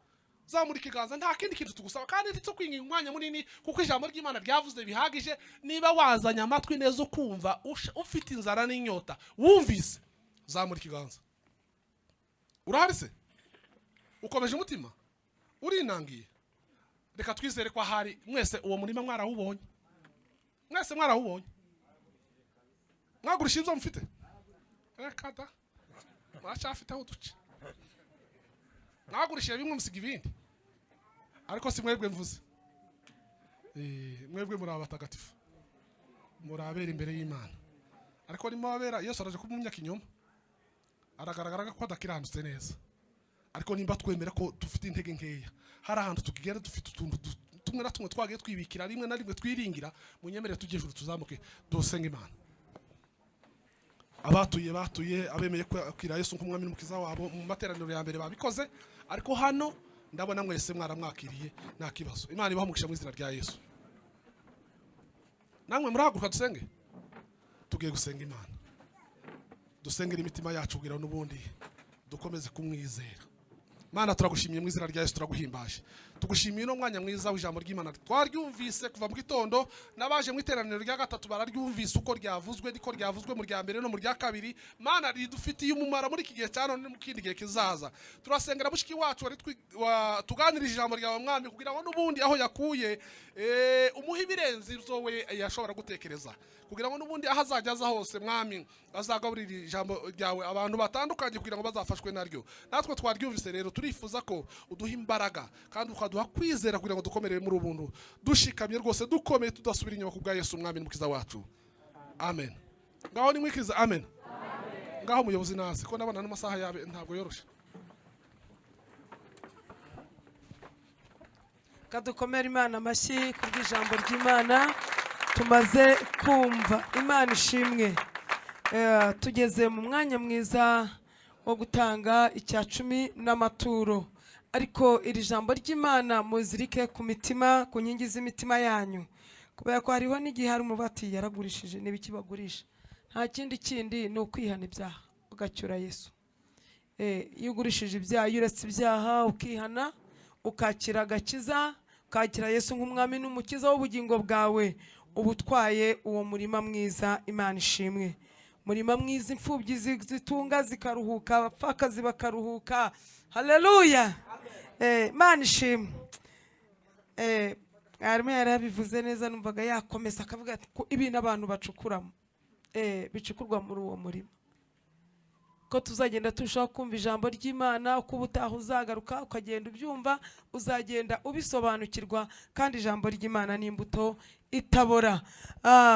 Zamura ikiganza, nta kindi kintu tugusaba kandi ntitukwinginga umwanya munini kuko ijambo ry'Imana ryavuze bihagije. Niba wazanya amatwi neza ukumva ufite inzara n'inyota wumvise, zamura ikiganza. Urahari se? Ukomeje umutima? Urinangiye? Reka twizere ko ahari mwese uwo murima mwarawubonye. Mwese mwarawubonye. Mwagurisha inzo mufite? Reka da. Mwashafite aho duce. Mwagurisha bimwe musiga ibindi. Ariko si mwebwe mvuze. Mwebwe muri abatagatifu. Murabera imbere y'Imana. Ariko ni mabera Yesu araje kumumya kinyoma. Aragaragara ko adakiranutse neza. Ariko nimba twemera ko dufite intege nkeya, hari ahantu tukigera dufite utuntu tumwe na tumwe twagiye twibikira rimwe na rimwe twiringira, munyemere tujye ijuru tuzamuke dusenga Imana. Batuye abemeye kwira Yesu nk'umwami n'umukiza wabo mu materaniro ya mbere babikoze, ariko hano ndabona mwese mwaramwakiriye nta kibazo. Imana ibaho umugisha mu izina rya Yesu. Namwe murahaguruka dusenge. Tugiye gusenga Imana. Dusengera imitima yacu kugira n'ubundi dukomeze kumwizera. Mana turagushimiye mu izina rya Yesu, turaguhimbaje. Tugushimiye no mwanya mwiza w'ijambo ry'Imana. Twaryumvise kuva mu gitondo, nabaje mu iteraniro rya gatatu bararyumvise uko ryavuzwe, niko ryavuzwe mu rya mbere no mu rya kabiri. Mana ridufitiye umumaro muri iki gihe cyane no mu kindi gihe kizaza. Turasengera mushiki wacu tuganirije ijambo ryawe mwami kugira ngo n'ubundi aho yakuye umuha ibirenze zowe yashobora gutekereza, kugira ngo n'ubundi aho azajyaza hose mwami azagaburira ijambo ryawe abantu batandukanye kugira ngo bazafashwe naryo. Natwe twaryumvise rero turifuza ko uduha imbaraga kandi ukaduha kwizera kugira ngo dukomere muri ubuntu dushikamye rwose dukomeye tudasubira inyuma kubwa Yesu mwami n'umukiza wacu. Amen. Ngaho ni mwikiza amen. Ngaho muyobozi nasi ko nabona n'amasaha yabe ntabwo yoroshe. Kadukomera Imana amashyi kubw'ijambo ry'Imana tumaze kumva. Imana ishimwe. Tugeze mu mwanya mwiza wo gutanga icya 10 n'amaturo, ariko iri jambo ry'Imana muzirike ku mitima, ku nkingi z'imitima yanyu, kubera ko hariho n'igihe hari umubati yaragurishije n'ibiki bagurisha, nta kindi ni ukwihana ibyaha ugacyura Yesu. Iyo ugurishije ibyaha, uretse ibyaha ukihana ukakira agakiza, ukakira Yesu nk'umwami n'umukiza w'ubugingo bwawe, ubutwaye uwo murima mwiza. Imana ishimwe. Murima mwiza, imfubyi zitunga zikaruhuka, abapfakazi bakaruhuka. Haleluya. Imana ishimwe. Mwarimu yarabivuze neza, numvaga yakomeza akavuga ko ibintu abantu bacukuramo bicukurwa muri uwo murima, ko tuzagenda turushaho kumva ijambo ry'Imana, uko ubutaha uzagaruka ukagenda ubyumva, uzagenda ubisobanukirwa, kandi ijambo ry'Imana ni imbuto itabora.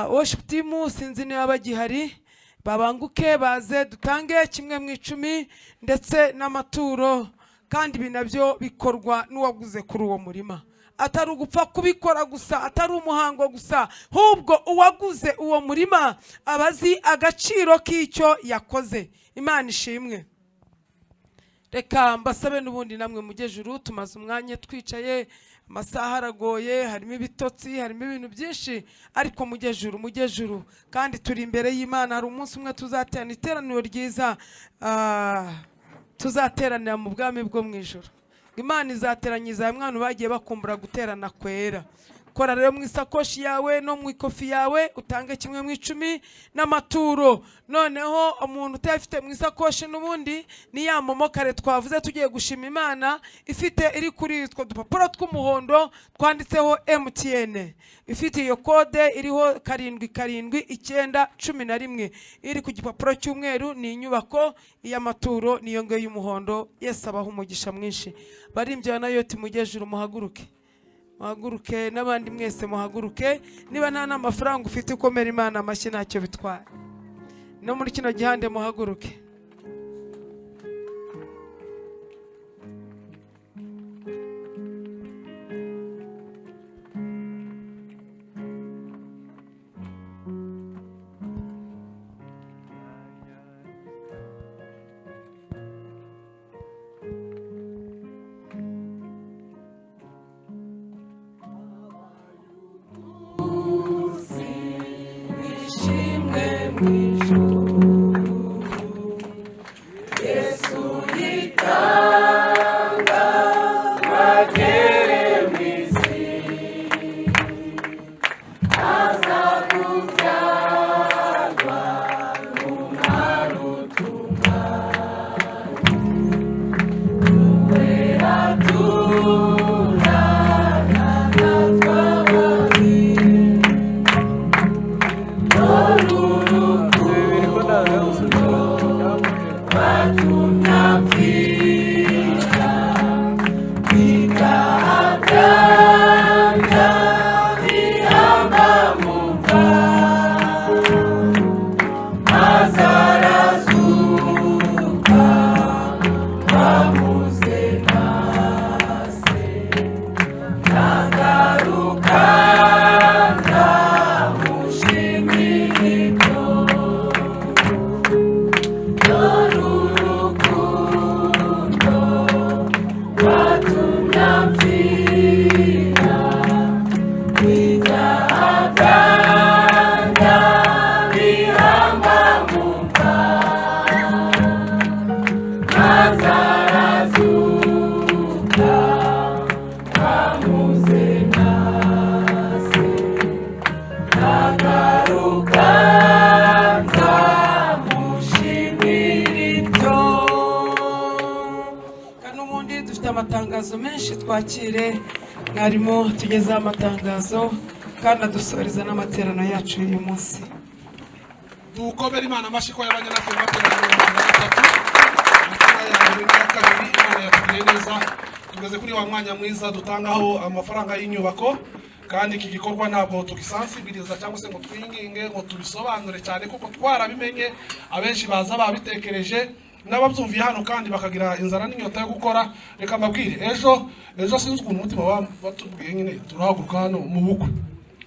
Worship team sinzi niba bagihari, babanguke baze dutange 1/10 ndetse n'amaturo, kandi ibi nabyo bikorwa n'uwaguze kuri uwo murima. Atari ugupfa kubikora gusa, atari umuhango gusa, hubwo uwaguze uwo murima abazi agaciro k'icyo yakoze. Imana ishimwe. Reka mbasabe n'ubundi namwe mujejuru, tumaze umwanya twicaye, amasaha aragoye, harimo ibitotsi, harimo ibintu byinshi, ariko mujejuru kandi turi imbere y'Imana. Hari umunsi umwe tuzaterana iteraniro ryiza, tuzateranira mu bwami bwo mu ijuru. Imana izateranyiza mwana bagiye bakumbura guterana kwera, kora rero mu isakoshi yawe no mu ikofi yawe utange 1/10 n'amaturo. Noneho umuntu utafite mu isakoshi n'ubundi ni ya momokare twavuze tugiye gushima Imana ifite iri kuri utwo dupapuro tw'umuhondo twanditseho MTN, ifite iyo kode iriho 77 iri ku gipapuro cy'umweru. Ni inyubako y'amaturo niyo ngo y'umuhondo. Yesu abaho umugisha mwinshi. Barimbye nayo timugejuru muhaguruke, muhaguruke n'abandi mwese muhaguruke. Niba nta n'amafaranga ufite ukomera Imana amashyi ntacyo bitwara. No muri kino gihande muhaguruke. Amatangazo menshi twakire mwarimo tugeza amatangazo kandi adusoreza n'amaterano yacu uyu munsi. Dukomere Imana amashyi ko yabanye natwe mu materano neza. Tugeze kuri wa mwanya mwiza dutangaho amafaranga y'inyubako, kandi iki gikorwa ntabwo tugisansibiriza cyangwa se ngo twinginge ngo tubisobanure cyane kuko twarabimenye. Abenshi baza babitekereje n'ababyumviye hano kandi bakagira inzara n'inyota yo gukora. Reka mbabwire, ejo sinzi ukuntu umutima watubwiye nyine turahaguruka hano mu bukwe,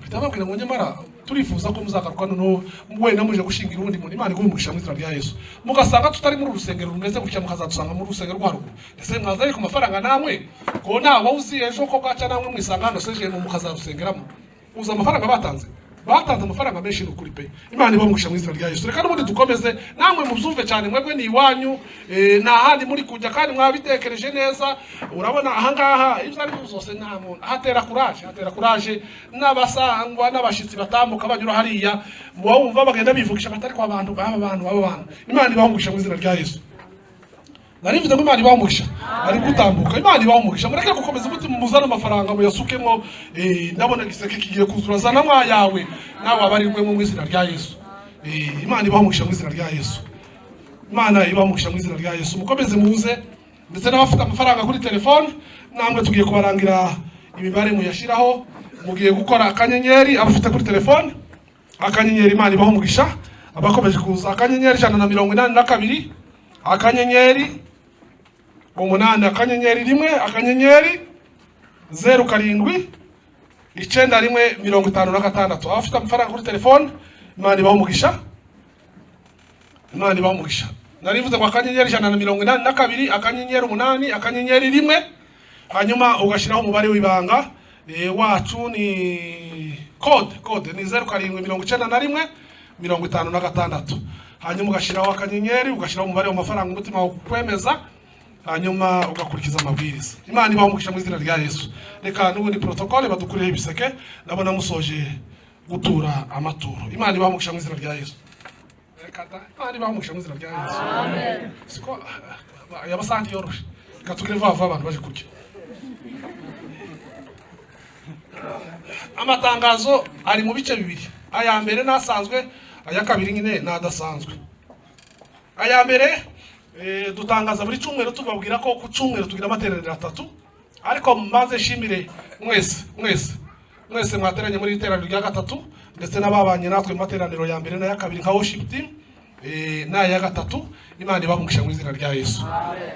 bitababwira ngo nyamara turifuza ko muzagaruka no wenda muje gushingira ubundi muntu Imana igumugisha mu izina rya Yesu. Mugasanga tutari muri urusengero rumeze gutya, mukazadusanga muri urusengero rwa ruguru. Ese mwazaye ku mafaranga namwe ko ntawe uzi ejo ko gaca namwe mwisanga hano seje mu mukazadusengeramo. Uza amafaranga batanze amafaranga menshi n'ukuri pe. Imana ibamugisha mu izina rya Yesu. Reka n'ubundi dukomeze namwe mubyumve cyane, mwebwe ni iwanyu nta handi muri kujya kandi mwabitekereje neza. Urabona aha ngaha ibyo ari byose nta muntu hatera courage n'abasangwa n'abashitsi batambuka banyura hariya wumva bagenda bivugisha batari kwa bantu aba bantu. Imana ibamugisha mu izina rya Yesu. Narivuze ngo Imana ibamugisha ari gutambuka. Imana ibamugisha, mureke gukomeza umutima muzana amafaranga muyasukemo. Ndabona giseke kigiye kuzura zana mwa yawe nawe abarirwe mu izina rya Yesu. Imana ibamugisha mu izina rya Yesu. Imana ibamugisha mu izina rya Yesu. Mukomeze muze, ndetse n'abafite amafaranga kuri telefone namwe tugiye kubarangira imibare muyashiraho. Mugiye gukora akanyenyeri abafite kuri telefone akanyenyeri. Imana ibamugisha. Abakomeje kuza akanyenyeri 182 akanyenyeri 8 akanyenyeri 1 akanyenyeri 07 9 abafite amafaranga kuri telefone. Imana ibamugisha, Imana ibamugisha. Narivuze ngo akanyenyeri 182 akanyenyeri 8 akanyenyeri 1, hanyuma ugashiraho umubare w'ibanga wacu ni code ni 0791 56. Hanyuma ugashiraho akanyenyeri, ugashiraho umubare w'amafaranga umutima wo kwemeza. hanyuma ugakurikiza amabwiriza. Imana ibamugisha mu izina rya Yesu. Reka n'ubundi protocole badukureho ibiseke nabona musoje gutura amaturo. Imana ibamugisha mu izina rya Yesu. Reka Imana ibamugisha mu izina rya Yesu. Amen. Siko yabasangi yoroshe. Reka tugire vuba abantu baje kurya. Amatangazo ari mu bice bibiri. Aya mbere nasanzwe, aya kabiri nyine nadasanzwe. Aya mbere dutangaza buri cyumweru tubabwira ko ku cyumweru tugira amateraniro 3, ariko maze shimire mwese mwateranye muri iteraniro rya 3 ndetse n'ababanye natwe mu materaniro ya mbere n'aya kabiri nka worship team n'aya 3. Imana ibamugisha mu izina rya Yesu.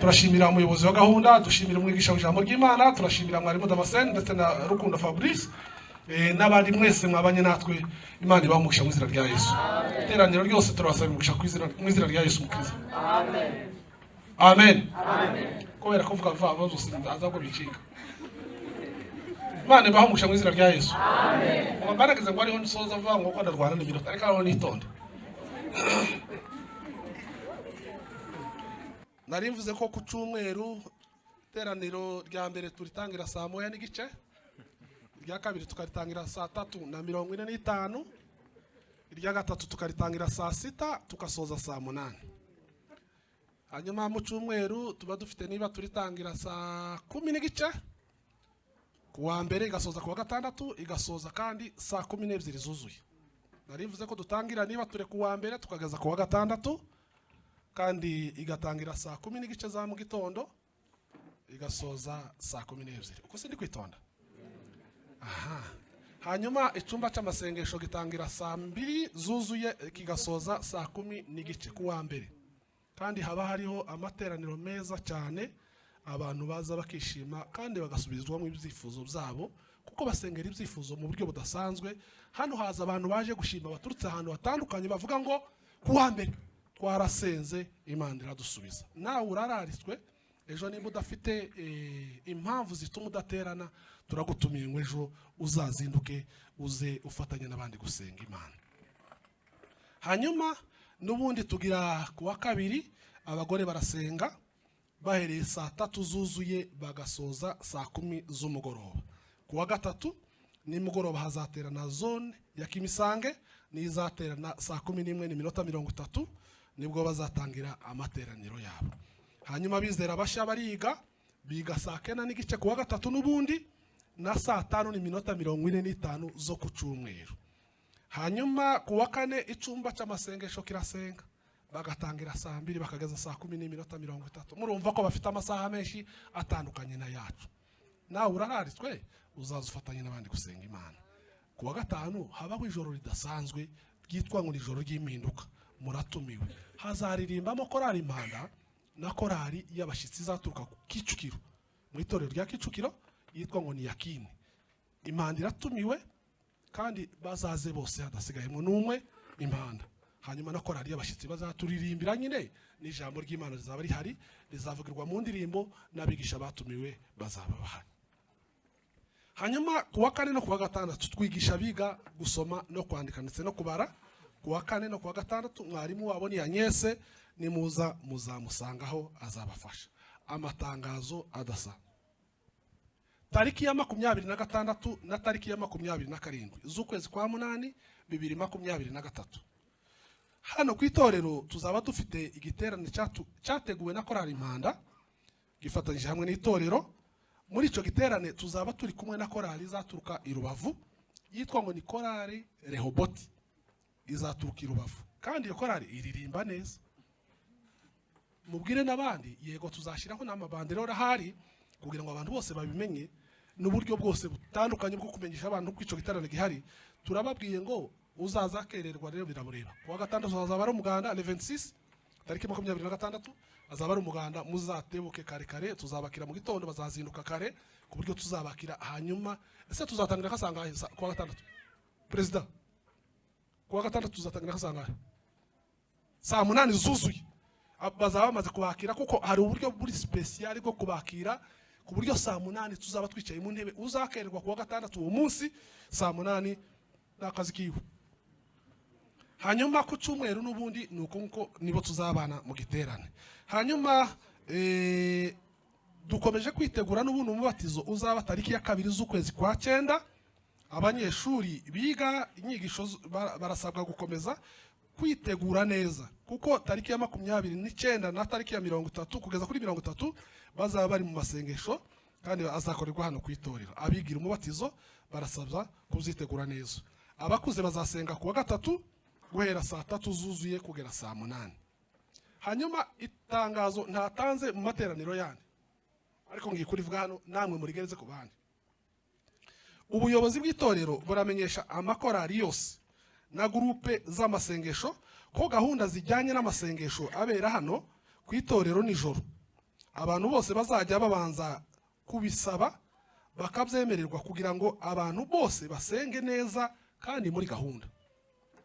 Turashimira umuyobozi wa gahunda, dushimira umwigisha w'ijambo ry'Imana, turashimira mwarimu Damascene ndetse na Rukundo Fabrice n'abandi mwese mwabanye natwe. Imana ibamugisha mu izina rya Yesu. Iteraniro ryose turabasaba umugisha mu izina rya Yesu mukiza. Amen. Kubera kuvuga vuba zose azabwo bicika. Imana ibamugisha mu izina rya Yesu. Amen. Mbarageze ngo ariho nsoza vuba ngo ko ndarwana n'iminota ariko aho nitonde. Nari mvuze ko ku cyumweru iteraniro rya mbere turitangira saa 1:15, irya kabiri tukaritangira saa 3:45, irya gatatu tukaritangira saa 6 tukasoza saa 8. Hanyuma mu cyumweru tuba dufite niba turitangira saa 10:15, kuwa mbere igasoza kuwa gatandatu, igasoza kandi saa 12 zuzuye. Nari mvuze ko dutangira niba ture kuwa mbere tukageza kuwa gatandatu kandi igatangira saa 10:15 za mu gitondo igasoza saa 12. Uko sindi kwitonda? Aha. Hanyuma icumba cy'amasengesho gitangira saa 2 zuzuye kigasoza saa 10:15 kuwa mbere. Kandi haba hariho amateraniro meza cyane, abantu baza bakishima kandi bagasubizwamo ibyifuzo byabo kuko basengera ibyifuzo mu buryo budasanzwe. Hano haza abantu baje gushima baturutse ahantu hatandukanye bavuga ngo kuwa mbere twarasenze Imana iradusubiza. Nawe urararitswe ejo nimba udafite impamvu zituma udaterana, turagutumiye ngo ejo uzazinduke uze ufatanye n'abandi gusenga Imana. Hanyuma n'ubundi tugira kuwa kabiri abagore barasenga bahereye saa 3 zuzuye bagasoza saa 10 z'umugoroba. Kuwa gatatu nimugoroba hazaterana zone ya Kimisange nizaterana saa 11:30 nibwo bazatangira amateraniro yabo. Hanyuma bizera bashya bariga biga saa 9:15 kuwa gatatu n'ubundi na saa 5:45 zo ku cyumweru. Hanyuma kuwa kane icumba cy'amasengesho kirasenga bagatangira saa 2 bakageza saa 10:30. Murumva ko bafite amasaha menshi atandukanye na yacu. Nawe urararitswe uzaza ufatanye n'abandi gusenga Imana. Kuwa gatanu habaho ijoro ridasanzwe ryitwa ngo ijoro ry'impinduka. Muratumiwe. Hazaririmbamo korali Impanda na korali y'abashitsi zaturuka ku Kicukiro. Mu itorero rya Kicukiro yitwa ngo ni Yakini. Impanda iratumiwe kandi bazaze bose hadasigayemo n'umwe Impanda. Hanyuma na korali y'abashitsi bazaturirimbira nyine n'ijambo ry'Imana rizaba rihari, rizavugirwa mu ndirimbo n'abigisha batumiwe bazaba bahari. Hanyuma kuwa kane no kuwa gatandatu twigisha biga gusoma no kwandika ndetse no kubara. Kuwa kane no kuwa gatandatu mwarimu wabo ni Anyese, nimuza muzamusangaho azabafasha. Amatangazo adasa. Tariki ya 26 na tariki ya 27 z'ukwezi kwa 8 2023. Hano ku itorero tuzaba dufite igiterane cyateguwe na korali Impanda gifatanyije hamwe n'itorero. Muri ico giterane tuzaba turi kumwe na korali zaturuka i Rubavu yitwa ngo ni korali Rehoboti, izaturuka i Rubavu kandi iyo korali iririmba neza. Mubwire n'abandi yego tuzashiraho n'amabandero rahari kugira ngo abantu bose babimenye n'uburyo bwose butandukanye bwo kumenyesha abantu ko ico giterane gihari. Turababwiye ngo uzaza kererwa rero birabureba. Kuwa gatandatu azaba ari umuganda 26 tariki 26 azaba ari umuganda, muzatebuke kare kare tuzabakira mu gitondo bazazinduka kare ku buryo tuzabakira. Hanyuma ese tuzatangira kasanga kuwa gatandatu president kuwa gatandatu tuzatangira kasanga saa 8 zuzuye bazaba bamaze kubakira kuko hari uburyo buri special bwo kubakira ku buryo saa 8 tuzaba twicaye mu ntebe. Uzakererwa kuwa gatandatu uwo munsi saa 8 n'akazi kiwe. Hanyuma ku cyumweru n'ubundi nuko nibo tuzabana mu giterane. Hanyuma dukomeje kwitegura n'ubundi umubatizo uzaba tariki ya 2 z'ukwezi kwa 9. Abanyeshuri biga inyigisho barasabwa gukomeza kwitegura neza, kuko tariki ya 29 na tariki ya 30 kugeza kuri 30 bazaba bari mu masengesho kandi azakorerwa hano kwitorera. Abigira umubatizo barasabwa kuzitegura neza. Abakuze bazasenga kuwa 3 guhera saa 3 zuzuye kugera saa 8. Hanyuma itangazo ntatanze mu materaniro yandi, ariko ngiye kurivuga hano namwe murigereze ku bandi. Ubuyobozi bw'itorero buramenyesha amakorari yose na groupe z'amasengesho ko gahunda zijyanye n'amasengesho abera hano ku itorero nijoro. Abantu bose bazajya babanza kubisaba bakabyemererwa kugira ngo abantu bose basenge neza kandi muri gahunda.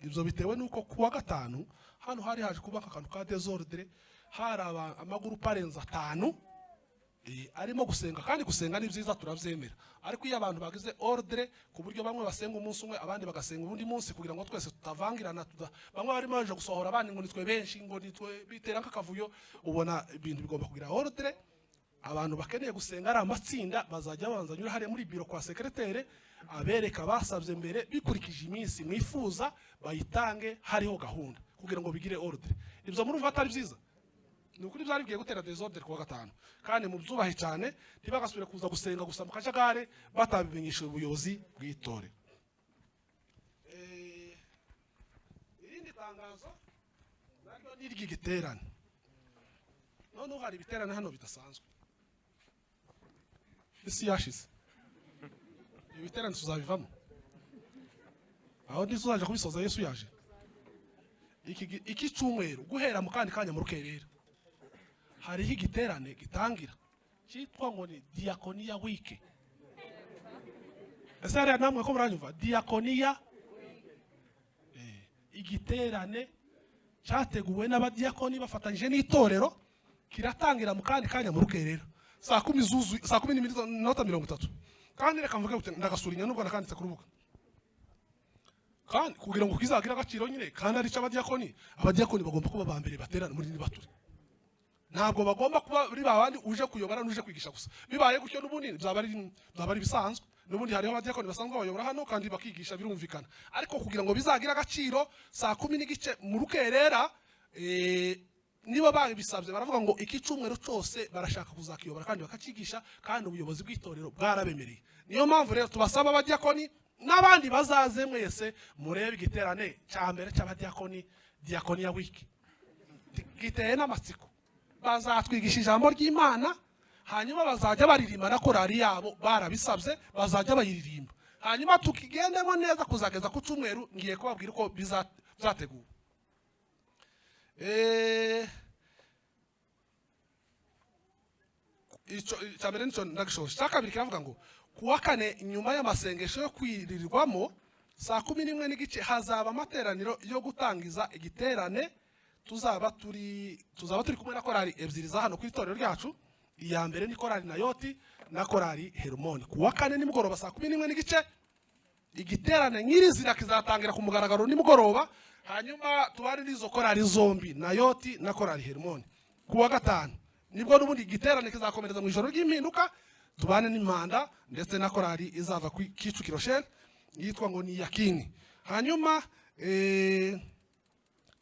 Ibyo bitewe nuko kuwa 5 hano hari haje kubaka akantu ka desordre, hari amagurupe arenza 5 arimo gusenga, kandi gusenga ni byiza turavyemera, ariko iyo abantu bagize ordre ku buryo bamwe basenga umunsi umwe abandi bagasenga ubundi munsi kugira ngo twese tutavangirana, bamwe bari baje gusohora abandi ngo nitwe benshi ngo nitwe bitera nk'akavuyo, ubona ibintu bigomba kugira ordre. Abantu bakeneye gusenga ari amatsinda bazajya banzanyura hariya muri biro kwa secrétaire, abereka basabye mbere bikurikije iminsi mwifuza bayitange hariho gahunda kugira ngo bigire ordre. Ibyo murumva atari byiza? Nukuri byari bigiye gutera desordre kuwa 5, kandi mu byubahe cyane ntibagasubire kuza gusenga gusa mu kajagare batabimenyesha ubuyobozi bw'itore. Irindi tangazo naryo ni ry'igiterane. None hari ibiterane hano bidasanzwe. Isi yashize. Ibiterane tuzabivamo. Aho ndizozaje kubisoza Yesu yaje. Iki cyumweru guhera mu kandi kanya mu rukerera hariho igiterane gitangira cyitwa ngo ni Diakonia Week. Ese hari namwe ko muranyumva Diakonia? Igiterane cyateguwe n'abadiakoni bafatanyije n'itorero, kiratangira mu kandi kanya mu rukerera saa 10 zuzu, saa 10:30. Kandi reka mvuge gute ndagasurinya nubwo nakanditse ku rubuga, kandi kugira ngo kizagira agaciro nyine kandi ari cy'abadiakoni. Abadiakoni bagomba kuba ba mbere baterana muri nibature, ntabwo bagomba kuba bari babandi uje kuyobora n'uje kwigisha gusa. Bibaye gutyo n'ubundi byaba ari bisanzwe. N'ubundi hariho abadiakoni basanzwe bayobora hano kandi bakigisha birumvikana, ariko kugira ngo bizagira agaciro saa 10:30 mu rukerera, niba babisabye baravuga ngo iki cyumweru cyose barashaka kuzakiyobora kandi bakacigisha, kandi ubuyobozi bw'itorero bwarabemereye. Niyo mpamvu rero tubasaba abadiakoni n'abandi bazaze mwese murebe igiterane cya mbere cy'abadiakoni, Diakonia Week. Giteye n'amatsiko, bazatwigisha ijambo ry'Imana, hanyuma bazajya baririmba na korari yabo barabisabye bazajya bayiririmba, hanyuma tukigendemo neza kuzageza ku cyumweru. Ngiye kubabwira uko bizateguwe. Cyambere nico ndagishoje. Cyakabiri kiravuga ngo kuwa 4 nyuma y'amasengesho yo kwiririrwamo saa 11:30 hazaba amateraniro yo gutangiza igiterane. Tuzaba turi kumwe na korari ebyiri za hano ku itorero ryacu. Iya mbere ni korari Nayoti na korari Hermoni. Kuwa 4 nimugoroba saa 11:30 igiterane nyirizina kizatangira ku mugaragaro nimugoroba, hanyuma tubari nizo korari zombi Nayoti na korari Hermoni. Kuwa 5 nibwo n'ubundi igiterane kizakomereza mu ijoro ry'impinduka, tubane n'impanda ndetse na korari izava ku Kicukiro Shell yitwa ngo ni Yakini. Hanyuma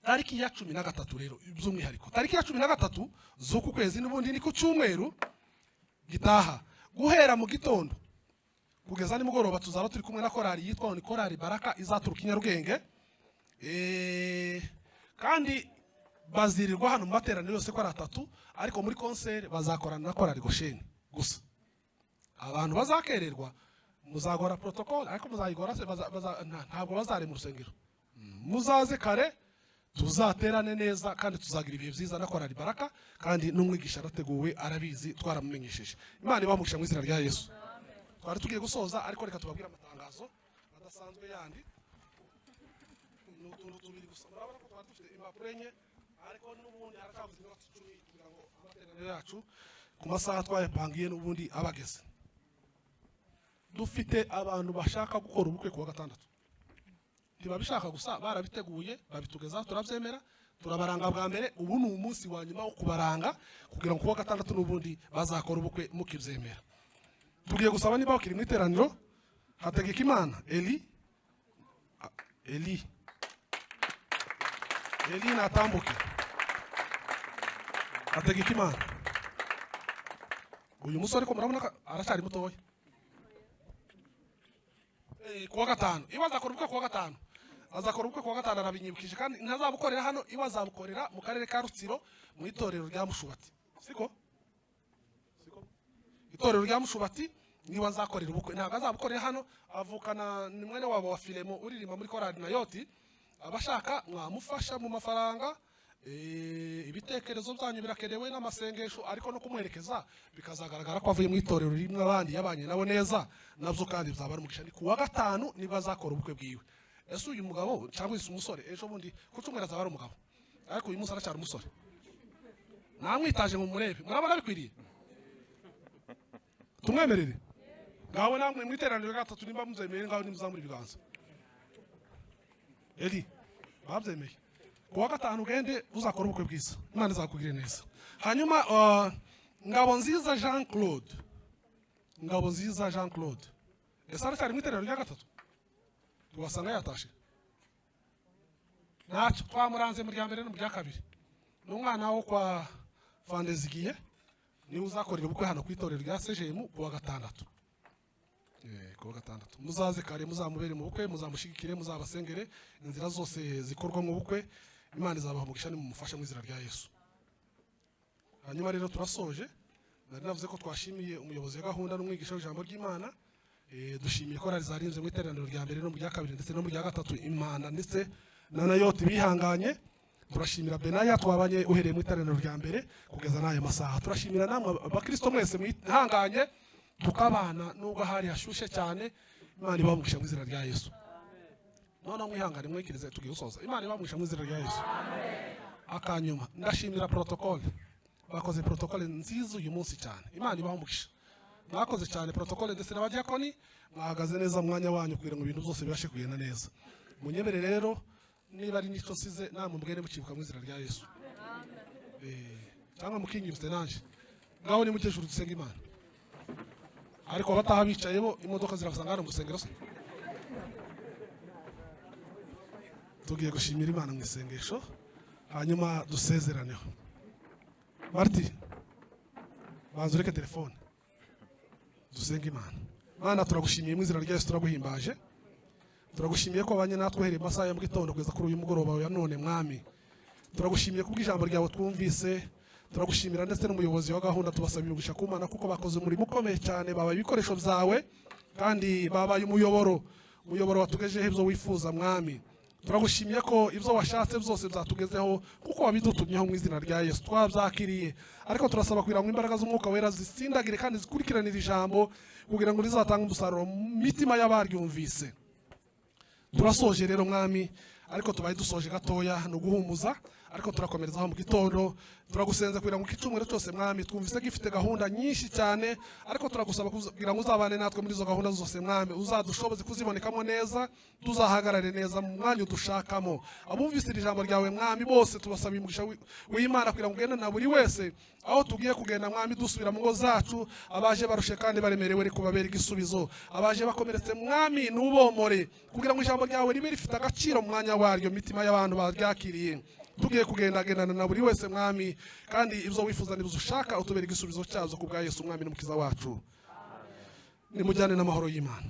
tariki ya 13 rero by'umwihariko tariki ya 13 z'uku kwezi n'ubundi ni ku cyumweru gitaha guhera mu gitondo kugeza nimugoroba tuzaba turi kumwe na korari yitwa ni korari Baraka izaturuka i Nyarugenge. Kandi bazirirwa hano mu materaniro yose ko ari 3, ariko muri concert bazakorana na korari Gosheni gusa. Abantu bazakererwa muzagora protocol, ariko muzayigora ntabwo bazare mu rusengero. Muzaze kare tuzaterane neza kandi tuzagira ibihe byiza na korari Baraka, kandi n'umwigisha arateguwe arabizi twaramumenyesheje. Imana ibamugisha mu izina rya Yesu. Twari tugiye gusoza, ariko reka tubabwira amatangazo adasanzwe yandi. N'utuntu tubiri gusa. Murabona ko twari dufite impapuro enye, ariko n'ubundi haracyabuze iminota 10 kugira ngo amateraniro yacu ku masaha twayapangiye n'ubundi abageze. Dufite abantu bashaka gukora ubukwe kuwa 6. Ntibabishaka gusa, barabiteguye babitugezaho turabyemera. turabaranga bwa mbere, ubu ni umunsi wa nyuma wo kubaranga kugira ngo kuwa gatandatu n'ubundi bazakora ubukwe mukibyemera. Tugiye gusaba niba bakiri mu iteraniro, Hategekimana Eli natambuke. Hategekimana, uyu musore ko murabona aracyari mutoya. Kuwa gatanu iwe azakora ubukwe kuwa gatanu, azakora ubukwe kuwa gatanu, arabinyibukije kandi ntazabukorera hano, iwe azabukorera mu karere ka Rutsiro mu itorero rya Mushubati. Siko itorero rya Mushubati niwe azakorera ubukwe, ntabwo azabukorera hano. Avukana ni mwene wabo wa Filemo uririmba muri korali Nayoti. Abashaka mwamufasha mu mafaranga, ibitekerezo byanyu birakenewe n'amasengesho, ariko no kumwerekeza bikazagaragara ko avuye mu itorero rimwe abandi yabanye nabo neza, nabyo kandi bizaba ari umugisha. Ni kuwa gatanu niba azakora ubukwe bwiwe. Ese uyu mugabo cyangwa ise umusore ejo bundi kucumwera azaba ari umugabo, ariko uyu munsi aracyari umusore. Namwitaje mu murebe, murabona bikwiriye tumwemerere. Ngawe namwe mu iteraniro gatatu nimba muzemeye, ngawe nimuzamura ibiganza. Eli babyemeye kuwa gatanu ugende uzakora ubukwe bwiza, Imana izakugire neza. Hanyuma Ngabonziza Jean Claude, ese aracyari mu iteraniro rya gatatu? Tubasanga yatashe ntacyo, twamuranze mu rya mbere no mu rya kabiri. Ni umwana wo kwa Fandezigiye, niwe uzakorera ubukwe hano ku itorero rya CGM kuwa gatandatu. Kuwa gatandatu muzaze kare, muzamubere mu bukwe, muzamushigikire, muzabasengere, inzira zose zikorwa mu bukwe Imana izabaha umugisha nimumufasha mu izina rya Yesu. Hanyuma rero turasoje, nari navuze ko twashimiye umuyobozi wa gahunda n'umwigisha w'ijambo ry'Imana. Dushimiye ko zarinze mu iteraniro rya mbere no mu rya kabiri ndetse no mu rya gatatu, Imana ndetse na Nayoti bihanganye. Turashimira Benaya twabanye uhereye mu iteraniro rya mbere kugeza n'aya masaha. Turashimira namwe abakristo mwese mwihanganye tukabana nubwo hari hashushe cyane. Imana ibamugisha mu izina rya Yesu. None mwihangane mwikirize tugiye gusoza. Imana ibamugisha mu izina rya Yesu. Akanyuma ndashimira protocol, bakoze protocol nziza uyu munsi cyane. Imana ibamugisha, mwakoze cyane protocol ndetse n'abadiakoni mwahagaze neza mu mwanya wanyu kugira ngo ibintu byose bibashe kugenda neza. Munyemere rero niba ari nico size namwe mbwene mukibuka mu izina rya Yesu. Cyangwa mukinyibutse nanje ngaho ni mukejuru dusenga Imana, ariko abataha bicaye bo imodoka zirabasanga hano mu rusengero se. Tugiye gushimira Imana mu isengesho hanyuma dusezeraneho. Marti banza ureke telefone dusenga Imana. Mana turagushimiye mu izina rya Yesu, turaguhimbaje, turagushimiye ko abanye natwe uhereye masaha ya mu gitondo kugeza kuri uyu mugoroba ya none. Mwami turagushimiye kubw'ijambo ryawe twumvise, turagushimira ndetse n'umuyobozi wa gahunda. Tubasabira umugisha ku Mana kuko bakoze umurimo ukomeye cyane, babaye ibikoresho byawe kandi babaye umuyoboro watugejeho ibyo wifuza. Mwami turagushimiye ko ibyo washatse byose byatugezeho kuko wabidutumyeho mu izina rya Yesu, twabyakiriye. Ariko turasaba kugira ngo imbaraga z'umwuka wera zisindagire kandi zikurikiranire ijambo kugira ngo rizatange umusaruro mu mitima y'abaryumvise. Turasoje rero Mwami, ariko tubaye dusoje gatoya no guhumuza, ariko turakomerezaho mu gitondo. Turagusenza kugira ngo icyumweru cyose Mwami twumvise gifite gahunda nyinshi cyane, ariko turagusaba kugira ngo uzabane natwe muri izo gahunda zose Mwami, uzadushoboze kuzibonekamo neza, tuzahagarare neza mu mwanya udushakamo. Abumvise ijambo ryawe Mwami bose tubasaba umugisha w'Imana kugira ngo ugende na buri wese aho tugiye kugenda Mwami, dusubira mu ngo zacu, abaje barushe kandi baremerewe ari kubabera igisubizo, abaje bakomeretse Mwami n'ubomore, kugira ngo ijambo ryawe ribe rifite agaciro mu mwanya waryo mitima y'abantu baryakiriye. Tugiye kugendagendana na buri wese Mwami, kandi ibyo wifuza n'ibyo ushaka utubera igisubizo cyazo ku bwa Yesu Mwami n'umukiza wacu. Nimujyane n'amahoro y'Imana.